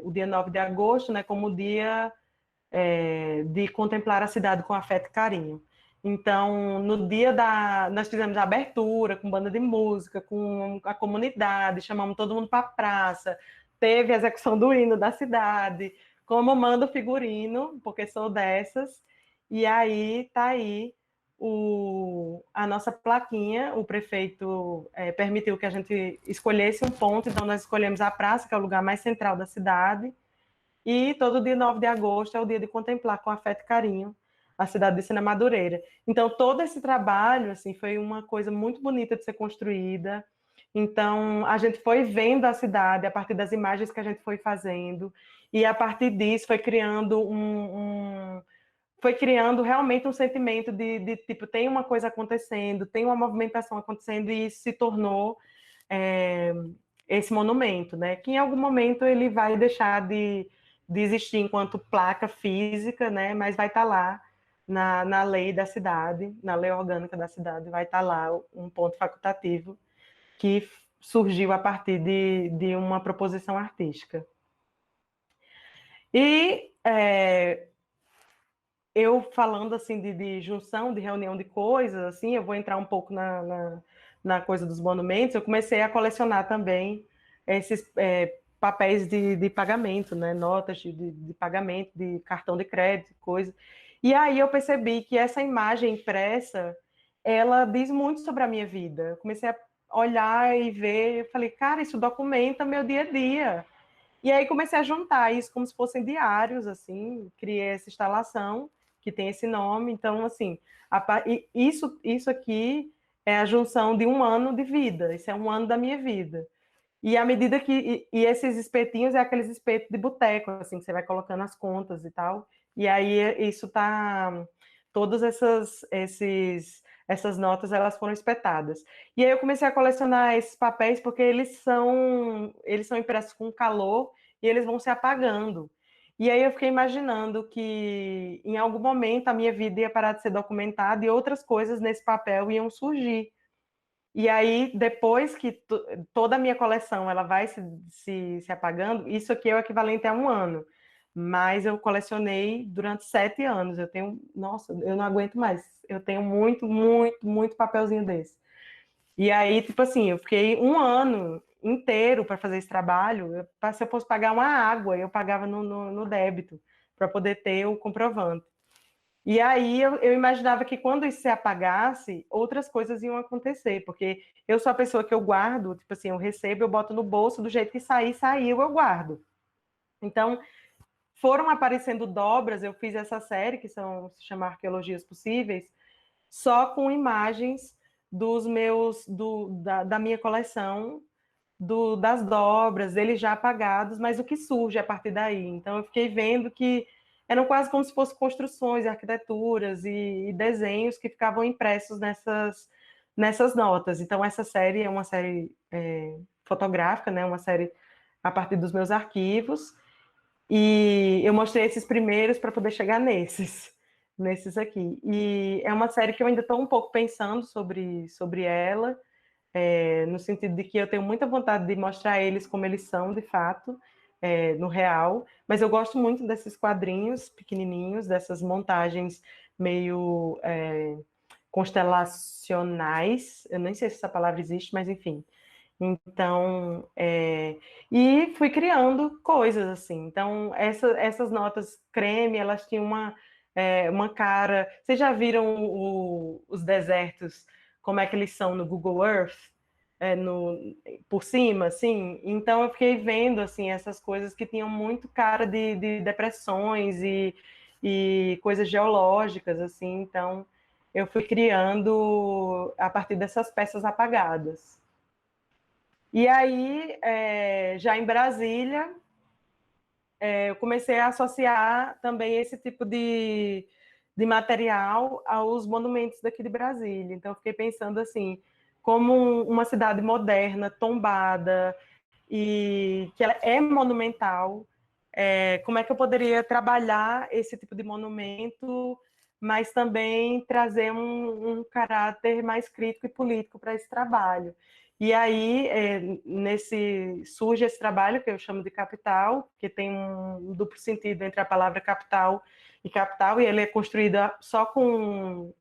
o dia 9 de agosto, né, como o dia de contemplar a cidade com afeto e carinho. Então, no dia nós fizemos a abertura com banda de música, com a comunidade, chamamos todo mundo para a praça, teve a execução do hino da cidade, como manda o figurino, porque sou dessas, e aí tá aí a nossa plaquinha. O prefeito permitiu que a gente escolhesse um ponto, então nós escolhemos a praça, que é o lugar mais central da cidade, e todo dia 9 de agosto é o dia de contemplar com afeto e carinho a cidade de Sena Madureira. Então, todo esse trabalho assim, foi uma coisa muito bonita de ser construída. Então, a gente foi vendo a cidade a partir das imagens que a gente foi fazendo, e a partir disso foi criando realmente um sentimento de tipo, tem uma coisa acontecendo, tem uma movimentação acontecendo, e isso se tornou esse monumento, né? Que em algum momento ele vai deixar de existir enquanto placa física, né? Mas vai estar lá na lei da cidade, na lei orgânica da cidade, vai estar lá um ponto facultativo que surgiu a partir de uma proposição artística. E eu falando assim de junção, de reunião de coisas, assim, eu vou entrar um pouco na coisa dos monumentos. Eu comecei a colecionar também esses papéis de pagamento, né? Notas de pagamento, de cartão de crédito, coisa. E aí eu percebi que essa imagem impressa, ela diz muito sobre a minha vida. Eu comecei a olhar e ver, eu falei, cara, isso documenta meu dia a dia. E aí comecei a juntar isso como se fossem diários, assim, criei essa instalação, que tem esse nome. Então, assim, isso aqui é a junção de um ano de vida, isso é um ano da minha vida. E à medida e esses espetinhos é aqueles espetos de boteco, assim, que você vai colocando as contas e tal, e aí isso tá, todas essas notas, elas foram espetadas. E aí eu comecei a colecionar esses papéis, porque eles são impressos com calor, e eles vão se apagando. E aí eu fiquei imaginando que em algum momento a minha vida ia parar de ser documentada e outras coisas nesse papel iam surgir. E aí, depois que toda a minha coleção ela vai se apagando, isso aqui é o equivalente a 1 ano. Mas eu colecionei durante 7 anos. Eu tenho, nossa, eu não aguento mais. Eu tenho muito, muito, muito papelzinho desse. E aí, tipo assim, eu fiquei 1 ano inteiro para fazer esse trabalho. Se eu fosse pagar uma água, eu pagava no débito, para poder ter o comprovante. E aí eu imaginava que quando isso se apagasse, outras coisas iam acontecer, porque eu sou a pessoa que eu guardo, tipo assim, eu recebo, eu boto no bolso, do jeito que sair, saiu, eu guardo. Então, foram aparecendo dobras, eu fiz essa série, que se chama Arqueologias Possíveis, só com imagens dos meus, da minha coleção, das dobras, eles já apagados, mas o que surge a partir daí. Então, eu fiquei vendo que eram quase como se fossem construções, arquiteturas e desenhos que ficavam impressos nessas notas. Então, essa série é uma série fotográfica, né? Uma série a partir dos meus arquivos, e eu mostrei esses primeiros para poder chegar nesses aqui. E é uma série que eu ainda estou um pouco pensando sobre ela, no sentido de que eu tenho muita vontade de mostrar eles como eles são, de fato, no real, mas eu gosto muito desses quadrinhos pequenininhos, dessas montagens meio constelacionais, eu nem sei se essa palavra existe, mas enfim. Então, e fui criando coisas assim. Então, essas notas creme, elas tinham uma cara. Vocês já viram os desertos, como é que eles são no Google Earth? Por cima, assim. Então, eu fiquei vendo assim essas coisas que tinham muito cara de depressões e coisas geológicas, assim. Então, eu fui criando a partir dessas peças apagadas. E aí, já em Brasília, eu comecei a associar também esse tipo de material aos monumentos daqui de Brasília. Então, eu fiquei pensando assim, como uma cidade moderna, tombada, e que ela é monumental, como é que eu poderia trabalhar esse tipo de monumento, mas também trazer um caráter mais crítico e político para esse trabalho. E aí, surge esse trabalho que eu chamo de capital, que tem um duplo sentido entre a palavra capital, e ele é construído só com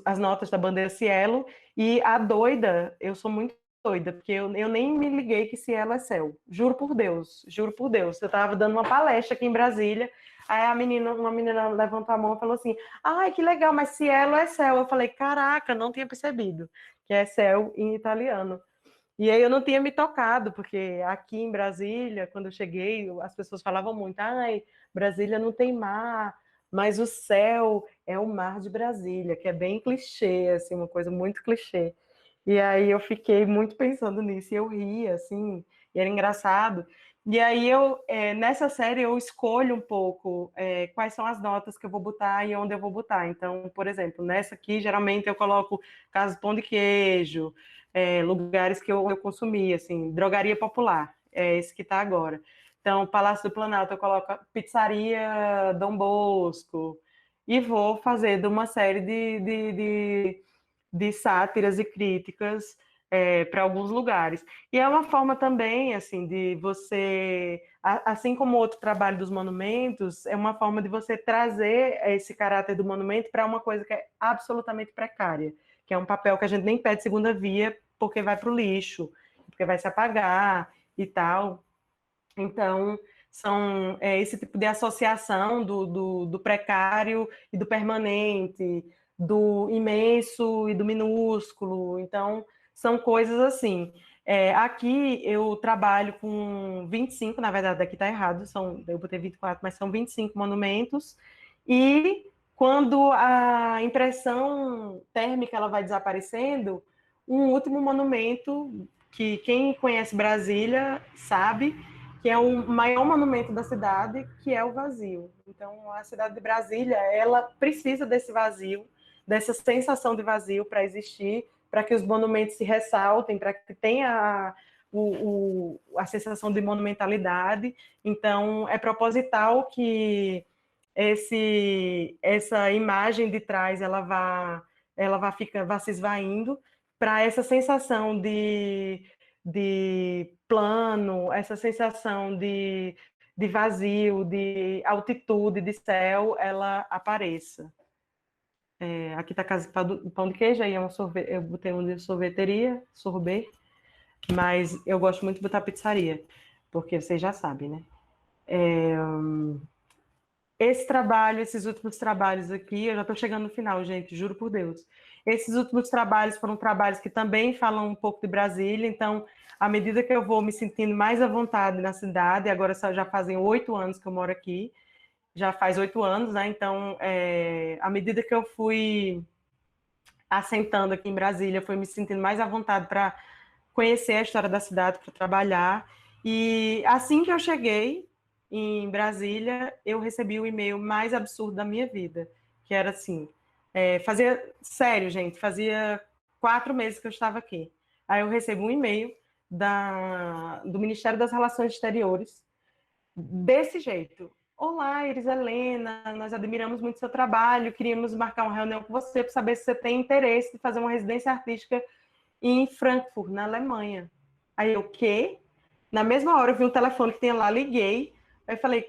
as notas da bandeira Cielo, e a doida, eu sou muito doida, porque eu nem me liguei que Cielo é céu, juro por Deus, juro por Deus. Eu estava dando uma palestra aqui em Brasília, aí uma menina levantou a mão e falou assim, ai, que legal, mas Cielo é céu. Eu falei, caraca, não tinha percebido, que é céu em italiano. E aí eu não tinha me tocado, porque aqui em Brasília, quando eu cheguei, as pessoas falavam muito, ai, Brasília não tem mar, mas o céu é o mar de Brasília, que é bem clichê, assim, uma coisa muito clichê. E aí eu fiquei muito pensando nisso, e eu ria, assim, e era engraçado. E aí nessa série eu escolho um pouco quais são as notas que eu vou botar e onde eu vou botar. Então, por exemplo, nessa aqui, geralmente eu coloco Casa do Pão de Queijo, lugares que eu consumi, assim, drogaria popular, é esse que está agora. Então, Palácio do Planalto, eu coloco Pizzaria Dom Bosco, e vou fazer de uma série de sátiras e críticas para alguns lugares. E é uma forma também, assim, de você, assim como o outro trabalho dos monumentos, é uma forma de você trazer esse caráter do monumento para uma coisa que é absolutamente precária, que é um papel que a gente nem pede segunda via, porque vai para o lixo, porque vai se apagar e tal. Então, são esse tipo de associação do precário e do permanente, do imenso e do minúsculo. Então, são coisas assim. Aqui eu trabalho com 25, na verdade, aqui está errado, eu botei 24, mas são 25 monumentos, e quando a impressão térmica ela vai desaparecendo, um último monumento que quem conhece Brasília sabe que é o maior monumento da cidade, que é o vazio. Então, a cidade de Brasília, ela precisa desse vazio, dessa sensação de vazio para existir, para que os monumentos se ressaltem, para que tenha a sensação de monumentalidade. Então, é proposital que essa imagem de trás vá se esvaindo para essa sensação de plano, essa sensação de vazio, de altitude, de céu, ela apareça. Aqui está a Casa do Pão de Queijo, aí é um sorvete, eu botei um de sorveteria, sorbet, mas eu gosto muito de botar pizzaria, porque vocês já sabem, né? Esses últimos trabalhos aqui, eu já estou chegando no final, gente, juro por Deus. Esses últimos trabalhos foram trabalhos que também falam um pouco de Brasília, então, à medida que eu vou me sentindo mais à vontade na cidade, agora já fazem 8 anos que eu moro aqui, já faz 8 anos, né? Então, à medida que eu fui assentando aqui em Brasília, fui me sentindo mais à vontade para conhecer a história da cidade, para trabalhar. E assim que eu cheguei em Brasília, eu recebi o e-mail mais absurdo da minha vida, que era assim, sério, gente, fazia 4 meses que eu estava aqui. Aí eu recebo um e-mail do Ministério das Relações Exteriores, desse jeito. Olá, Iris Helena, nós admiramos muito seu trabalho, queríamos marcar uma reunião com você para saber se você tem interesse de fazer uma residência artística em Frankfurt, na Alemanha. Aí eu, o quê? Na mesma hora eu vi um telefone que tinha lá, liguei, aí falei,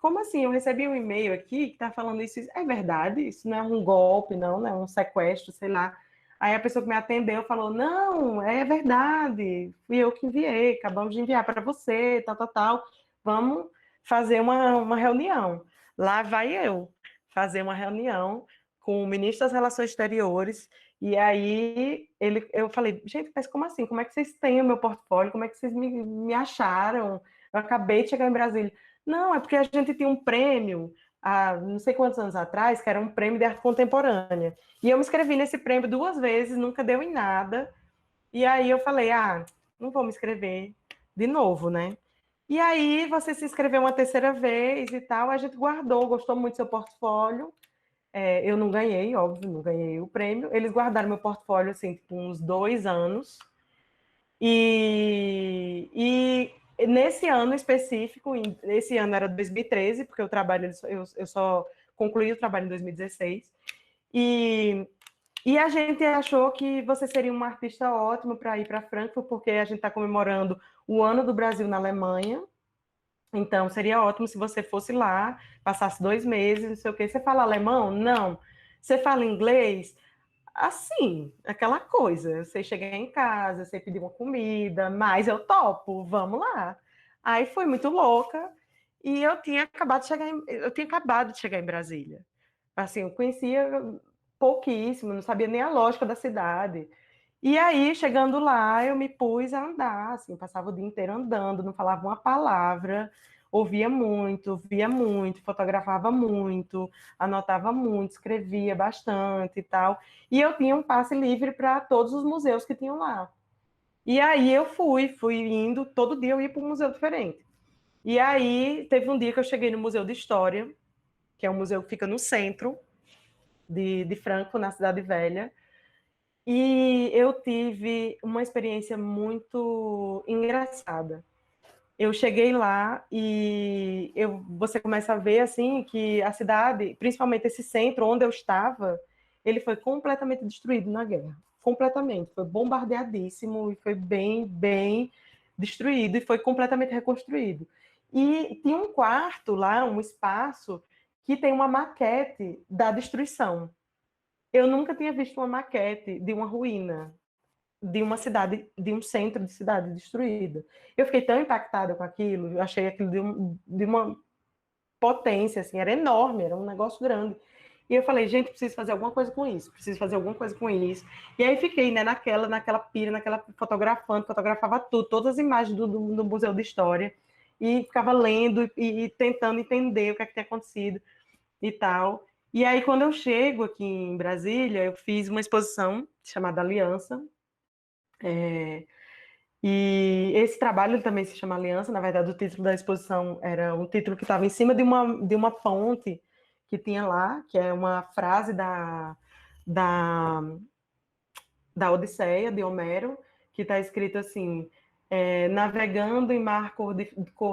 como assim? Eu recebi um e-mail aqui que tá falando isso. É verdade? Isso não é um golpe, não é um sequestro, sei lá. Aí a pessoa que me atendeu falou, não, é verdade, fui eu que enviei, acabamos de enviar para você, tal, vamos fazer uma reunião. Lá vai eu fazer uma reunião com o ministro das Relações Exteriores, e aí eu falei, gente, mas como assim? Como é que vocês têm o meu portfólio? Como é que vocês me acharam? Eu acabei de chegar em Brasília. Não, é porque a gente tinha um prêmio há não sei quantos anos atrás, que era um prêmio de arte contemporânea. E eu me inscrevi nesse prêmio 2 vezes, nunca deu em nada. E aí eu falei, não vou me inscrever de novo, né? E aí você se inscreveu uma terceira vez e tal, a gente guardou, gostou muito do seu portfólio. Eu não ganhei, óbvio, não ganhei o prêmio. Eles guardaram meu portfólio, assim, tipo, uns 2 anos. E nesse ano específico, esse ano era 2013, porque eu só concluí o trabalho em 2016. E a gente achou que você seria uma artista ótima para ir para Frankfurt, porque a gente está comemorando o ano do Brasil na Alemanha. Então, seria ótimo se você fosse lá, passasse 2 meses, não sei o quê. Você fala alemão? Não. Você fala inglês? Assim, aquela coisa. Você chegar em casa, você pedir uma comida, mas eu topo, vamos lá. Aí foi muito louca e eu tinha acabado de chegar em Brasília. Assim, eu conhecia pouquíssimo, não sabia nem a lógica da cidade. E aí, chegando lá, eu me pus a andar, assim, passava o dia inteiro andando, não falava uma palavra, ouvia muito, via muito, fotografava muito, anotava muito, escrevia bastante e tal. E eu tinha um passe livre para todos os museus que tinham lá. E aí eu fui indo, todo dia eu ia para um museu diferente. E aí teve um dia que eu cheguei no Museu de História, que é um museu que fica no centro de Frankfurt, na Cidade Velha. E eu tive uma experiência muito engraçada. Eu cheguei lá e você começa a ver assim que a cidade, principalmente esse centro onde eu estava, ele foi completamente destruído na guerra. Completamente. Foi bombardeadíssimo e foi bem destruído e foi completamente reconstruído. E tinha um quarto lá, um espaço, que tem uma maquete da destruição. Eu nunca tinha visto uma maquete de uma ruína, de uma cidade, de um centro de cidade destruída. Eu fiquei tão impactada com aquilo, eu achei aquilo de uma potência, assim, era enorme, era um negócio grande. E eu falei, gente, preciso fazer alguma coisa com isso, preciso fazer alguma coisa com isso. E aí fiquei, né, naquela pira, fotografava tudo, todas as imagens do Museu de História, e ficava lendo e tentando entender o que é que tinha acontecido e tal. E aí, quando eu chego aqui em Brasília, eu fiz uma exposição chamada Aliança, e esse trabalho também se chama Aliança. Na verdade, o título da exposição era um título que estava em cima de uma ponte que tinha lá, que é uma frase da Odisseia, de Homero, que está escrito assim, navegando em mar cor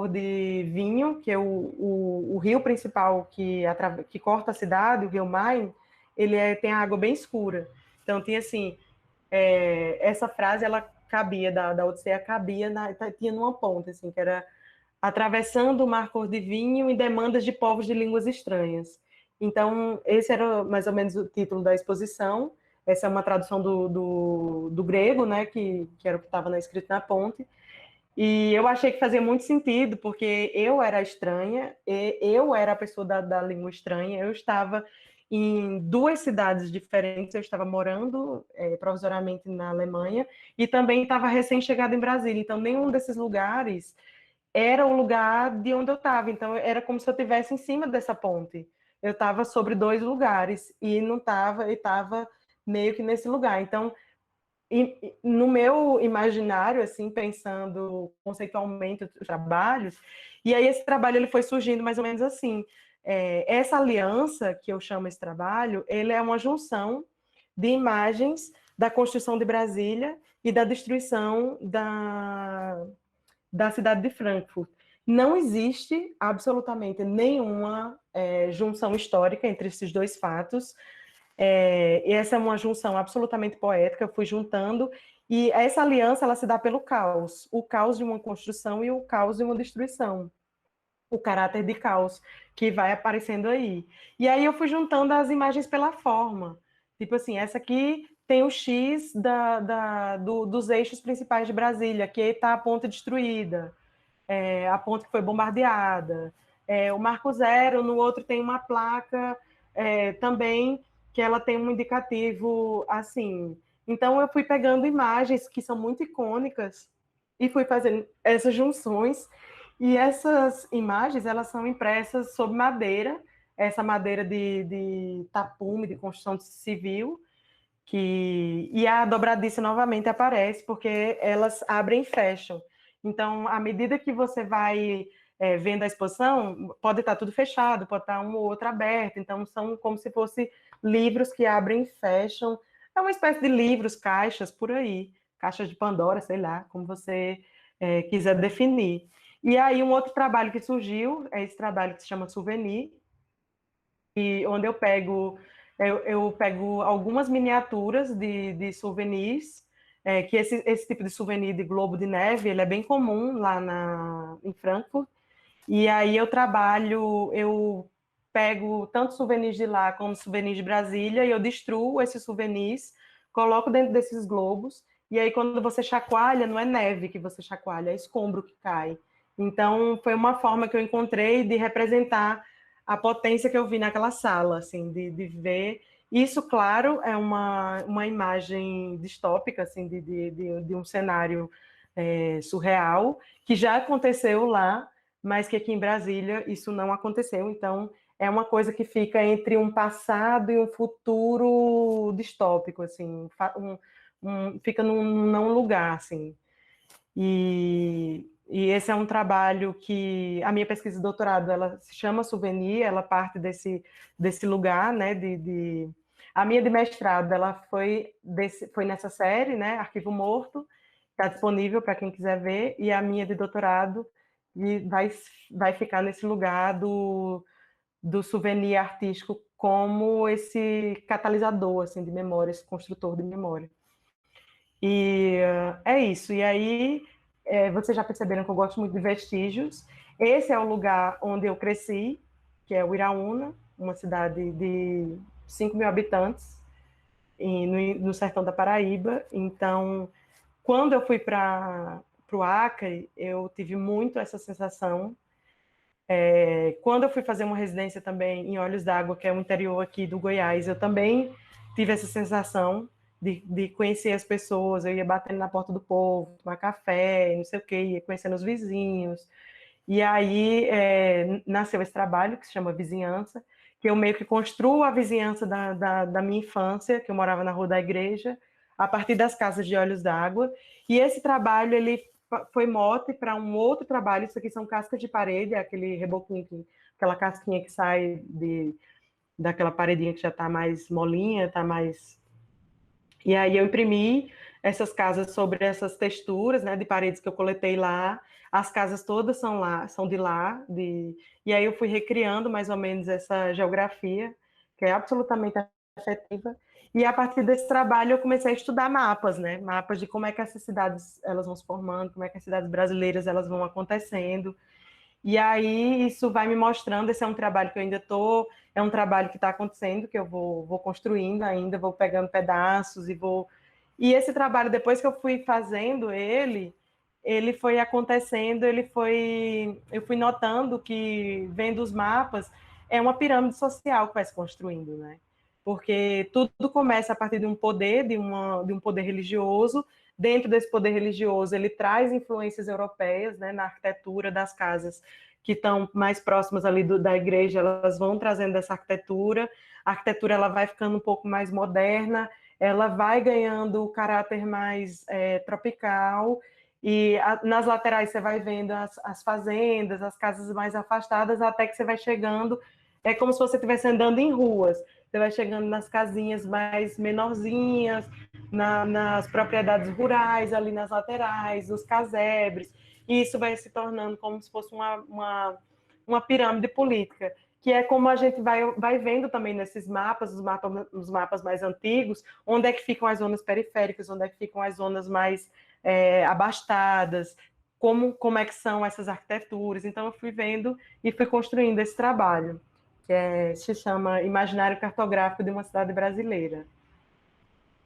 de vinho, que é o rio principal que corta a cidade, o rio Main, tem água bem escura. Então, tinha assim, essa frase, ela cabia, da Odisseia, cabia, tinha numa ponta, assim, que era atravessando o mar cor de vinho e demandas de povos de línguas estranhas. Então, esse era mais ou menos o título da exposição. Essa é uma tradução do grego, né, que era o que estava escrito na ponte. E eu achei que fazia muito sentido, porque eu era estranha, eu era a pessoa da língua estranha, eu estava em duas cidades diferentes, eu estava morando provisoriamente na Alemanha e também estava recém-chegada em Brasília, então nenhum desses lugares era o lugar de onde eu estava, então era como se eu estivesse em cima dessa ponte. Eu estava sobre dois lugares e não estava, e estava meio que nesse lugar. Então, no meu imaginário, assim, pensando conceitualmente os trabalhos, e aí esse trabalho ele foi surgindo mais ou menos assim. Essa aliança, que eu chamo esse trabalho, ele é uma junção de imagens da construção de Brasília e da destruição da cidade de Frankfurt. Não existe absolutamente nenhuma junção histórica entre esses dois fatos. E essa é uma junção absolutamente poética, eu fui juntando, e essa aliança ela se dá pelo caos, o caos de uma construção e o caos de uma destruição, o caráter de caos que vai aparecendo aí. E aí eu fui juntando as imagens pela forma, tipo assim, essa aqui tem o X dos eixos principais de Brasília, que está a ponte destruída, a ponte que foi bombardeada. O Marco Zero, no outro tem uma placa também que ela tem um indicativo assim. Então eu fui pegando imagens que são muito icônicas e fui fazendo essas junções. E essas imagens elas são impressas sobre madeira, essa madeira de tapume, de construção civil, e a dobradiça novamente aparece, porque elas abrem e fecham. Então, à medida que você vai vendo a exposição, pode estar tudo fechado, pode estar um ou outro aberto, então são como se fossem livros que abrem e fecham. É uma espécie de livros, caixas, por aí, caixas de Pandora, sei lá, como você quiser definir. E aí um outro trabalho que surgiu, é esse trabalho que se chama Souvenir, e onde eu pego algumas miniaturas de souvenirs, que esse tipo de souvenir de globo de neve, ele é bem comum lá em Frankfurt, e aí eu pego tanto souvenirs de lá como souvenirs de Brasília, e eu destruo esses souvenirs, coloco dentro desses globos, e aí quando você chacoalha, não é neve que você chacoalha, é escombro que cai. Então, foi uma forma que eu encontrei de representar a potência que eu vi naquela sala, assim, de ver. Isso, claro, é uma imagem distópica, assim, de um cenário surreal, que já aconteceu lá, mas que aqui em Brasília isso não aconteceu. Então, é uma coisa que fica entre um passado e um futuro distópico, assim, fica num não lugar, assim. E esse é um trabalho que a minha pesquisa de doutorado ela se chama Souvenir, ela parte desse lugar, né? A minha de mestrado ela foi nessa série, né? Arquivo Morto, está disponível para quem quiser ver, e a minha de doutorado vai ficar nesse lugar do souvenir artístico como esse catalisador assim de memória, esse construtor de memória. E é isso. E aí, vocês já perceberam que eu gosto muito de vestígios. Esse é o lugar onde eu cresci, que é o Iraúna, uma cidade de 5 mil habitantes, no sertão da Paraíba. Então, quando eu fui para o Acre, eu tive muito essa sensação. Quando eu fui fazer uma residência também em Olhos d'Água, que é o interior aqui do Goiás, eu também tive essa sensação de conhecer as pessoas. Eu ia batendo na porta do povo, tomar café, não sei o quê, ia conhecendo os vizinhos. E aí nasceu esse trabalho que se chama Vizinhança, que eu meio que construo a vizinhança da minha infância, que eu morava na Rua da Igreja, a partir das casas de Olhos d'Água. E esse trabalho, ele foi mote para um outro trabalho. Isso aqui são cascas de parede, aquele reboquinho, aquela casquinha que sai daquela paredinha que já está mais molinha, está mais. E aí eu imprimi essas casas sobre essas texturas, né, de paredes que eu coletei lá. As casas todas são lá, são de lá, e aí eu fui recriando mais ou menos essa geografia, que é absolutamente afetiva. E a partir desse trabalho eu comecei a estudar mapas, né? Mapas de como é que essas cidades elas vão se formando, como é que as cidades brasileiras elas vão acontecendo. E aí isso vai me mostrando, esse é um trabalho que eu ainda estou, é um trabalho que está acontecendo, que eu vou construindo ainda, vou pegando pedaços e vou... E esse trabalho, depois que eu fui fazendo ele foi acontecendo, eu fui notando que, vendo os mapas, é uma pirâmide social que vai se construindo, né? Porque tudo começa a partir de um poder, de um poder religioso. Dentro desse poder religioso, ele traz influências europeias, né, na arquitetura das casas que estão mais próximas ali da igreja, elas vão trazendo essa arquitetura. A arquitetura ela vai ficando um pouco mais moderna, ela vai ganhando o caráter mais tropical, e nas laterais você vai vendo as fazendas, as casas mais afastadas, até que você vai chegando, é como se você estivesse andando em ruas, você vai chegando nas casinhas mais menorzinhas, nas propriedades rurais, ali nas laterais, nos casebres, e isso vai se tornando como se fosse uma pirâmide política, que é como a gente vai vendo também nesses mapas, os mapas mais antigos, onde é que ficam as zonas periféricas, onde é que ficam as zonas mais abastadas, como é que são essas arquiteturas. Então eu fui vendo e fui construindo esse trabalho, que se chama Imaginário Cartográfico de uma Cidade Brasileira.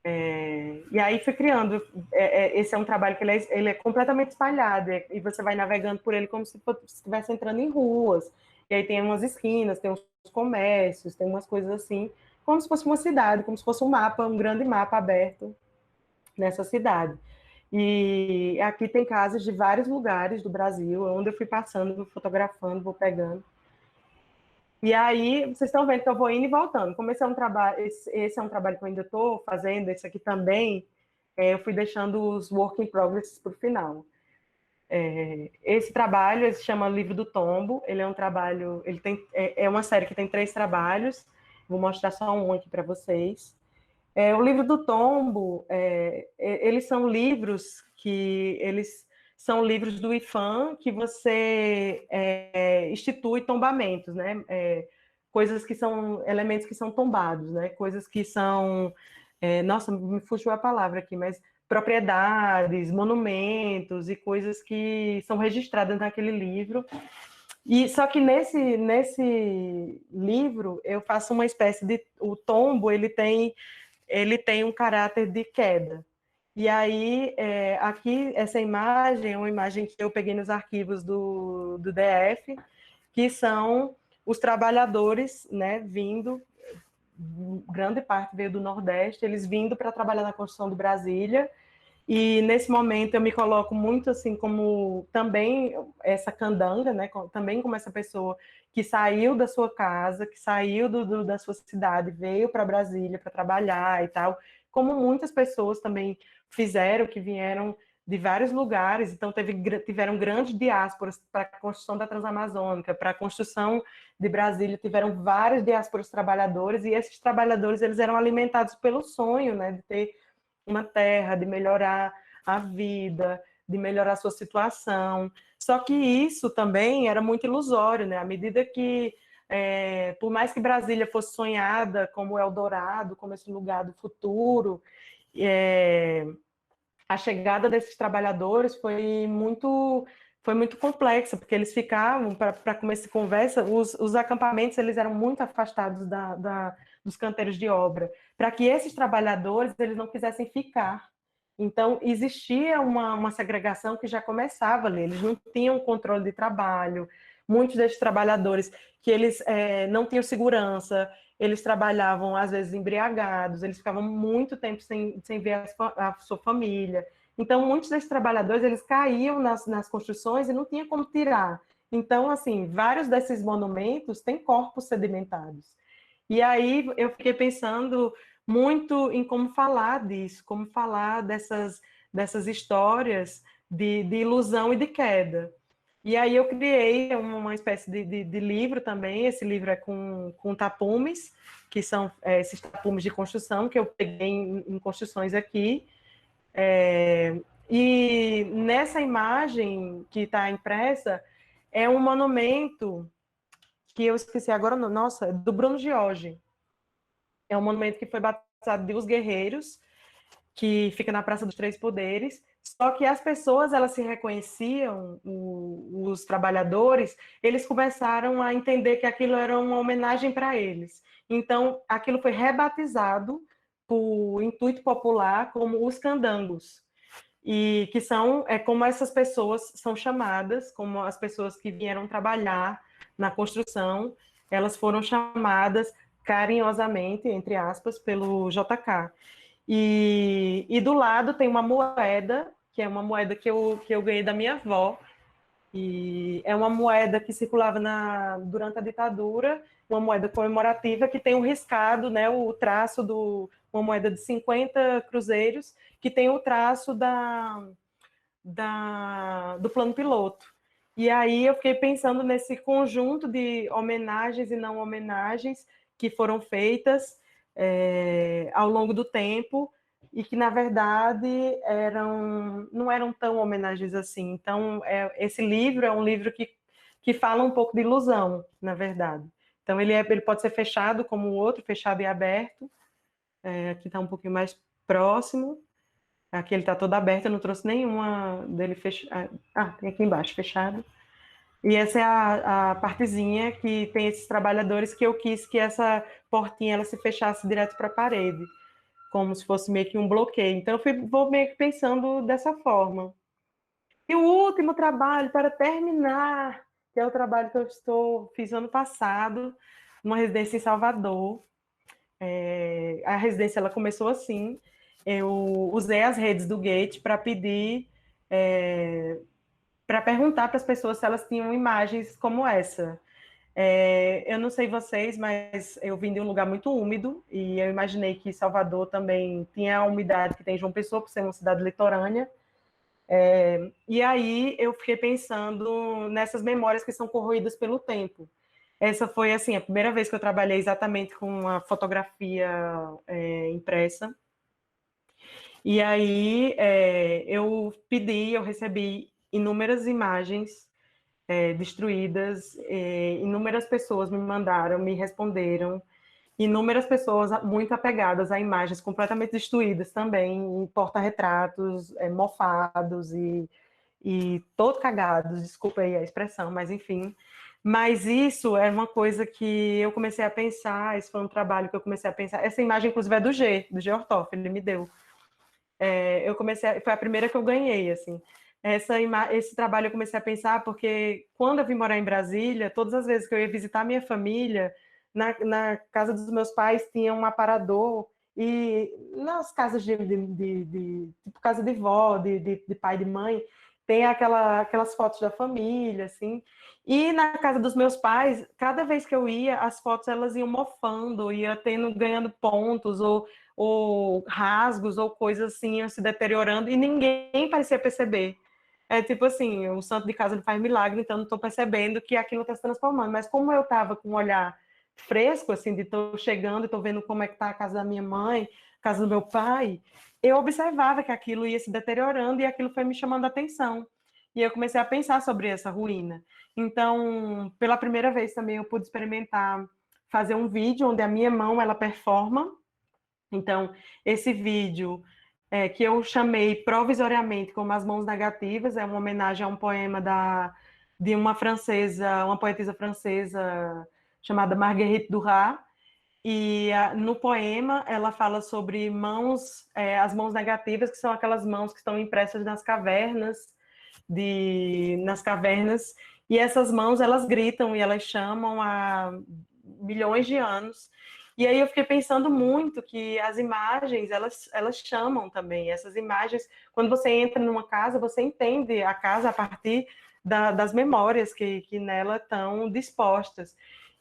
E aí fui criando. Esse é um trabalho que ele é completamente espalhado, e você vai navegando por ele como se estivesse entrando em ruas. E aí tem umas esquinas, tem uns comércios, tem umas coisas assim, como se fosse uma cidade, como se fosse um mapa, um grande mapa aberto nessa cidade. E aqui tem casas de vários lugares do Brasil, onde eu fui passando, vou fotografando, vou pegando. E aí, vocês estão vendo que eu vou indo e voltando. Como esse é um trabalho, esse é um trabalho que eu ainda estou fazendo, esse aqui também, eu fui deixando os work in progress para o final. Esse trabalho se chama Livro do Tombo, ele é um trabalho, é uma série que tem 3 trabalhos, vou mostrar só um aqui para vocês. O Livro do Tombo, eles são livros são livros do IPHAN que você institui tombamentos, né? Coisas que são elementos que são tombados, né? Coisas que são, nossa, me fugiu a palavra aqui, mas propriedades, monumentos e coisas que são registradas naquele livro. E só que nesse livro eu faço uma espécie de o tombo, ele tem um caráter de queda. E aí, aqui, essa imagem é uma imagem que eu peguei nos arquivos do DF, que são os trabalhadores, né, vindo, grande parte veio do Nordeste, eles vindo para trabalhar na construção de Brasília, e nesse momento eu me coloco muito assim como também essa candanga, né, também como essa pessoa que saiu da sua casa, que saiu da sua cidade, veio para Brasília para trabalhar e tal, como muitas pessoas também fizeram, que vieram de vários lugares, então tiveram grandes diásporas para a construção da Transamazônica, para a construção de Brasília, tiveram várias diásporas trabalhadores, e esses trabalhadores eles eram alimentados pelo sonho, né, de ter uma terra, de melhorar a vida, de melhorar a sua situação. Só que isso também era muito ilusório, né? À medida que, por mais que Brasília fosse sonhada como Eldorado, como esse lugar do futuro, a chegada desses trabalhadores foi muito complexa, porque eles ficavam, para começo de conversa, os acampamentos eles eram muito afastados dos canteiros de obra, para que esses trabalhadores eles não quisessem ficar. Então, existia uma segregação que já começava ali, eles não tinham controle de trabalho, muitos desses trabalhadores que eles não tinham segurança, eles trabalhavam, às vezes, embriagados, eles ficavam muito tempo sem ver a sua família. Então, muitos desses trabalhadores, eles caíam nas construções e não tinha como tirar. Então, assim, vários desses monumentos têm corpos sedimentados. E aí eu fiquei pensando muito em como falar disso, como falar dessas histórias de ilusão e de queda. E aí eu criei uma espécie de livro também, esse livro é com tapumes, que são esses tapumes de construção, que eu peguei em construções aqui, E nessa imagem que está impressa, é um monumento que eu esqueci agora, nossa, do Bruno Giorgi. É um monumento que foi batizado de Os Guerreiros, que fica na Praça dos Três Poderes. Só que as pessoas, elas se reconheciam, os trabalhadores, eles começaram a entender que aquilo era uma homenagem para eles. Então, aquilo foi rebatizado por intuito popular como os candangos. E que são, como essas pessoas são chamadas, como as pessoas que vieram trabalhar na construção, elas foram chamadas carinhosamente, entre aspas, pelo JK. E do lado tem uma moeda, que é uma moeda que eu ganhei da minha avó, e é uma moeda que circulava durante a ditadura, uma moeda comemorativa que tem um riscado, né, o traço uma moeda de 50 cruzeiros, que tem o traço do plano piloto. E aí eu fiquei pensando nesse conjunto de homenagens e não homenagens que foram feitas ao longo do tempo e que, na verdade, não eram tão homenagens assim. Então, esse livro é um livro que fala um pouco de ilusão, na verdade. Então, ele pode ser fechado como o outro, fechado e aberto. Aqui está um pouquinho mais próximo. Aqui ele está todo aberto, eu não trouxe nenhuma dele fechado. Tem aqui embaixo, fechado. E essa é a partezinha que tem esses trabalhadores que eu quis que essa portinha ela se fechasse direto para a parede, como se fosse meio que um bloqueio. Então, vou meio que pensando dessa forma. E o último trabalho, para terminar, que é o trabalho que fiz ano passado, numa residência em Salvador. A residência ela começou assim, eu usei as redes do Gate para pedir, para perguntar para as pessoas se elas tinham imagens como essa. Eu não sei vocês, mas eu vim de um lugar muito úmido e eu imaginei que Salvador também tinha a umidade que tem João Pessoa, por ser uma cidade litorânea. E aí eu fiquei pensando nessas memórias que são corroídas pelo tempo. Essa foi assim a primeira vez que eu trabalhei exatamente com a fotografia impressa. E aí eu recebi inúmeras imagens destruídas, inúmeras pessoas me mandaram, me responderam, inúmeras pessoas muito apegadas a imagens completamente destruídas também, em porta-retratos, mofados e todo cagados, desculpa aí a expressão, mas enfim. Mas isso é uma coisa que eu comecei a pensar, esse foi um trabalho que eu comecei a pensar. Essa imagem, inclusive, é do G. Ortoff, ele me deu. Foi a primeira que eu ganhei, assim. Esse trabalho eu comecei a pensar porque quando eu vim morar em Brasília, todas as vezes que eu ia visitar minha família, na casa dos meus pais tinha um aparador e nas casas tipo casa de vó, de pai e de mãe, tem aquelas fotos da família, assim. E na casa dos meus pais, cada vez que eu ia, as fotos elas iam mofando, ganhando pontos ou rasgos ou coisas assim iam se deteriorando e ninguém parecia perceber. É tipo assim, o santo de casa não faz milagre, então não estou percebendo que aquilo está se transformando. Mas como eu estava com um olhar fresco, assim, de estou chegando e estou vendo como é que está a casa da minha mãe, a casa do meu pai, eu observava que aquilo ia se deteriorando e aquilo foi me chamando a atenção. E eu comecei a pensar sobre essa ruína. Então, pela primeira vez também eu pude experimentar fazer um vídeo onde a minha mão, ela performa. Então, esse vídeo que eu chamei provisoriamente como As Mãos Negativas, é uma homenagem a um poema de uma francesa, uma poetisa francesa chamada Marguerite Duras, e no poema ela fala sobre as mãos negativas, que são aquelas mãos que estão impressas nas cavernas, e essas mãos elas gritam e elas chamam há milhões de anos. E aí eu fiquei pensando muito que as imagens, elas chamam também. Essas imagens, quando você entra numa casa, você entende a casa a partir das memórias que nela estão dispostas.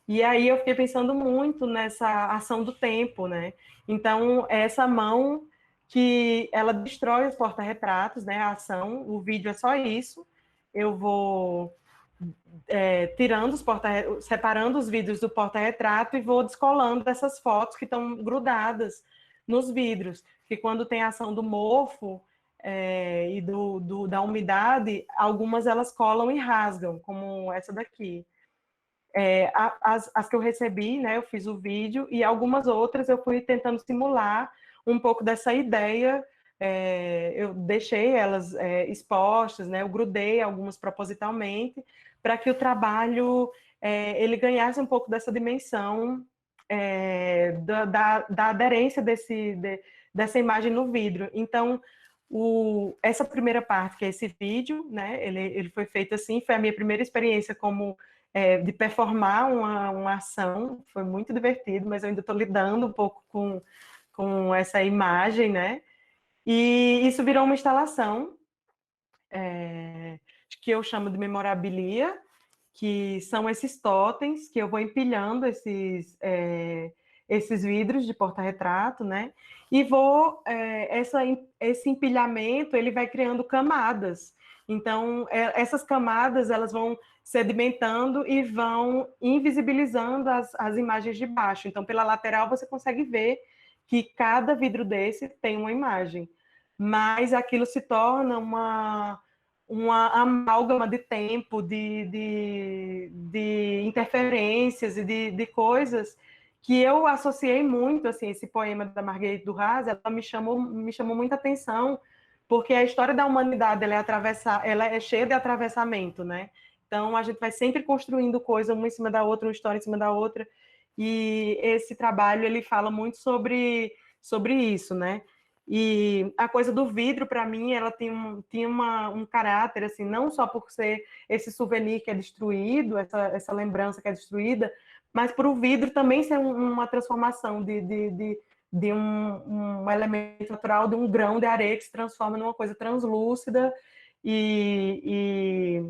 E aí eu fiquei pensando muito nessa ação do tempo, né? Então, essa mão que ela destrói os porta-retratos, né? A ação, o vídeo é só isso. Eu vou separando os vidros do porta-retrato e vou descolando essas fotos que estão grudadas nos vidros, que quando tem a ação do mofo, e da umidade, algumas elas colam e rasgam, como essa daqui. As que eu recebi, né, eu fiz o vídeo, e algumas outras eu fui tentando simular um pouco dessa ideia. Eu deixei elas expostas, né, eu grudei algumas propositalmente, para que o trabalho ele ganhasse um pouco dessa dimensão da aderência dessa imagem no vidro. Então, essa primeira parte, que é esse vídeo, né, ele foi feito assim, foi a minha primeira experiência como de performar uma ação, foi muito divertido, mas eu ainda estou lidando um pouco com essa imagem, né? E isso virou uma instalação que eu chamo de memorabilia, que são esses totens que eu vou empilhando esses vidros de porta-retrato, né? E esse empilhamento, ele vai criando camadas. Então, essas camadas, elas vão sedimentando e vão invisibilizando as imagens de baixo. Então, pela lateral, você consegue ver que cada vidro desse tem uma imagem. Mas aquilo se torna uma amálgama de tempo, de interferências e de coisas que eu associei muito, assim, esse poema da Marguerite Duras, ela me chamou muita atenção, porque a história da humanidade, ela é cheia de atravessamento, né? Então, a gente vai sempre construindo coisa uma em cima da outra, uma história em cima da outra, e esse trabalho, ele fala muito sobre isso, né? E a coisa do vidro, para mim, ela tinha um caráter, assim, não só por ser esse souvenir que é destruído, essa lembrança que é destruída, mas por o vidro também ser uma transformação de um elemento natural, de um grão de areia que se transforma numa coisa translúcida e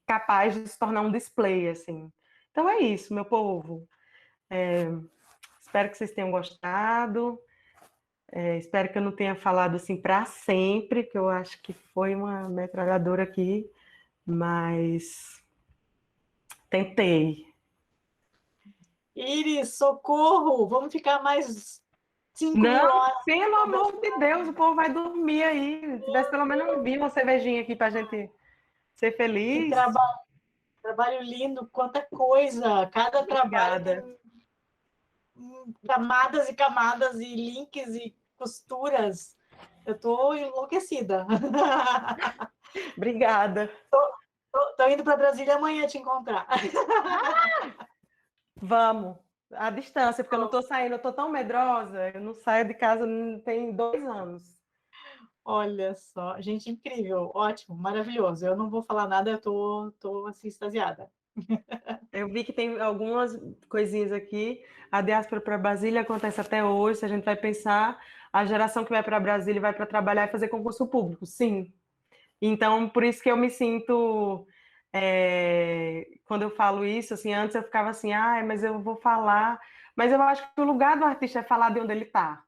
capaz de se tornar um display, assim. Então é isso, meu povo. Espero que vocês tenham gostado. Espero que eu não tenha falado assim para sempre, que eu acho que foi uma metralhadora aqui, mas tentei. Iris, socorro! Vamos ficar mais 5.000 Não, horas. pelo amor de Deus, o povo vai dormir aí. Se tivesse pelo menos um vinho, uma cervejinha aqui para a gente ser Que feliz. trabalho lindo, quanta coisa! Cada trabalho Obrigada. tem camadas e camadas e links e costuras. Eu estou enlouquecida. Obrigada. Tô indo para Brasília amanhã te encontrar. Vamos. À distância, porque eu não estou saindo, eu estou tão medrosa, eu não saio de casa tem 2 anos. Olha só, gente incrível, ótimo, maravilhoso. Eu não vou falar nada, eu tô assim, extasiada. Eu vi que tem algumas coisinhas aqui. A diáspora para Brasília acontece até hoje. Se a gente vai pensar, a geração que vai para Brasília vai para trabalhar e fazer concurso público, sim. Então, por isso que eu me sinto, quando eu falo isso, assim, antes eu ficava assim, mas eu vou falar. Mas eu acho que o lugar do artista é falar de onde ele está.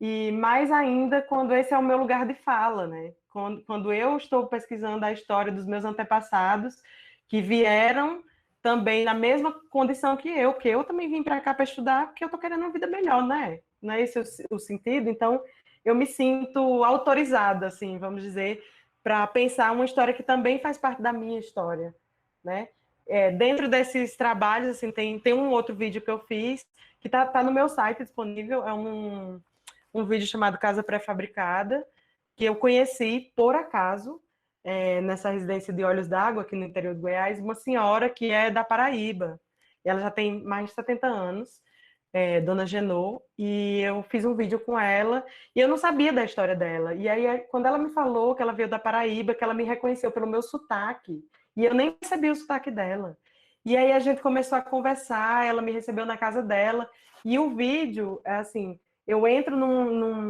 E mais ainda quando esse é o meu lugar de fala, né? Quando eu estou pesquisando a história dos meus antepassados, que vieram também na mesma condição que eu, porque eu também vim para cá para estudar, porque eu estou querendo uma vida melhor, né? Não é esse o sentido? Então, eu me sinto autorizada, assim, vamos dizer, para pensar uma história que também faz parte da minha história, né? Dentro desses trabalhos, assim, tem um outro vídeo que eu fiz, que tá no meu site disponível, é um vídeo chamado Casa Pré-Fabricada, que eu conheci, por acaso, nessa residência de Olhos d'Água, aqui no interior do Goiás, uma senhora que é da Paraíba. Ela já tem mais de 70 anos, Dona Genô, e eu fiz um vídeo com ela, e eu não sabia da história dela. E aí, quando ela me falou que ela veio da Paraíba, que ela me reconheceu pelo meu sotaque, e eu nem sabia o sotaque dela. E aí a gente começou a conversar, ela me recebeu na casa dela, e o vídeo, é assim, eu entro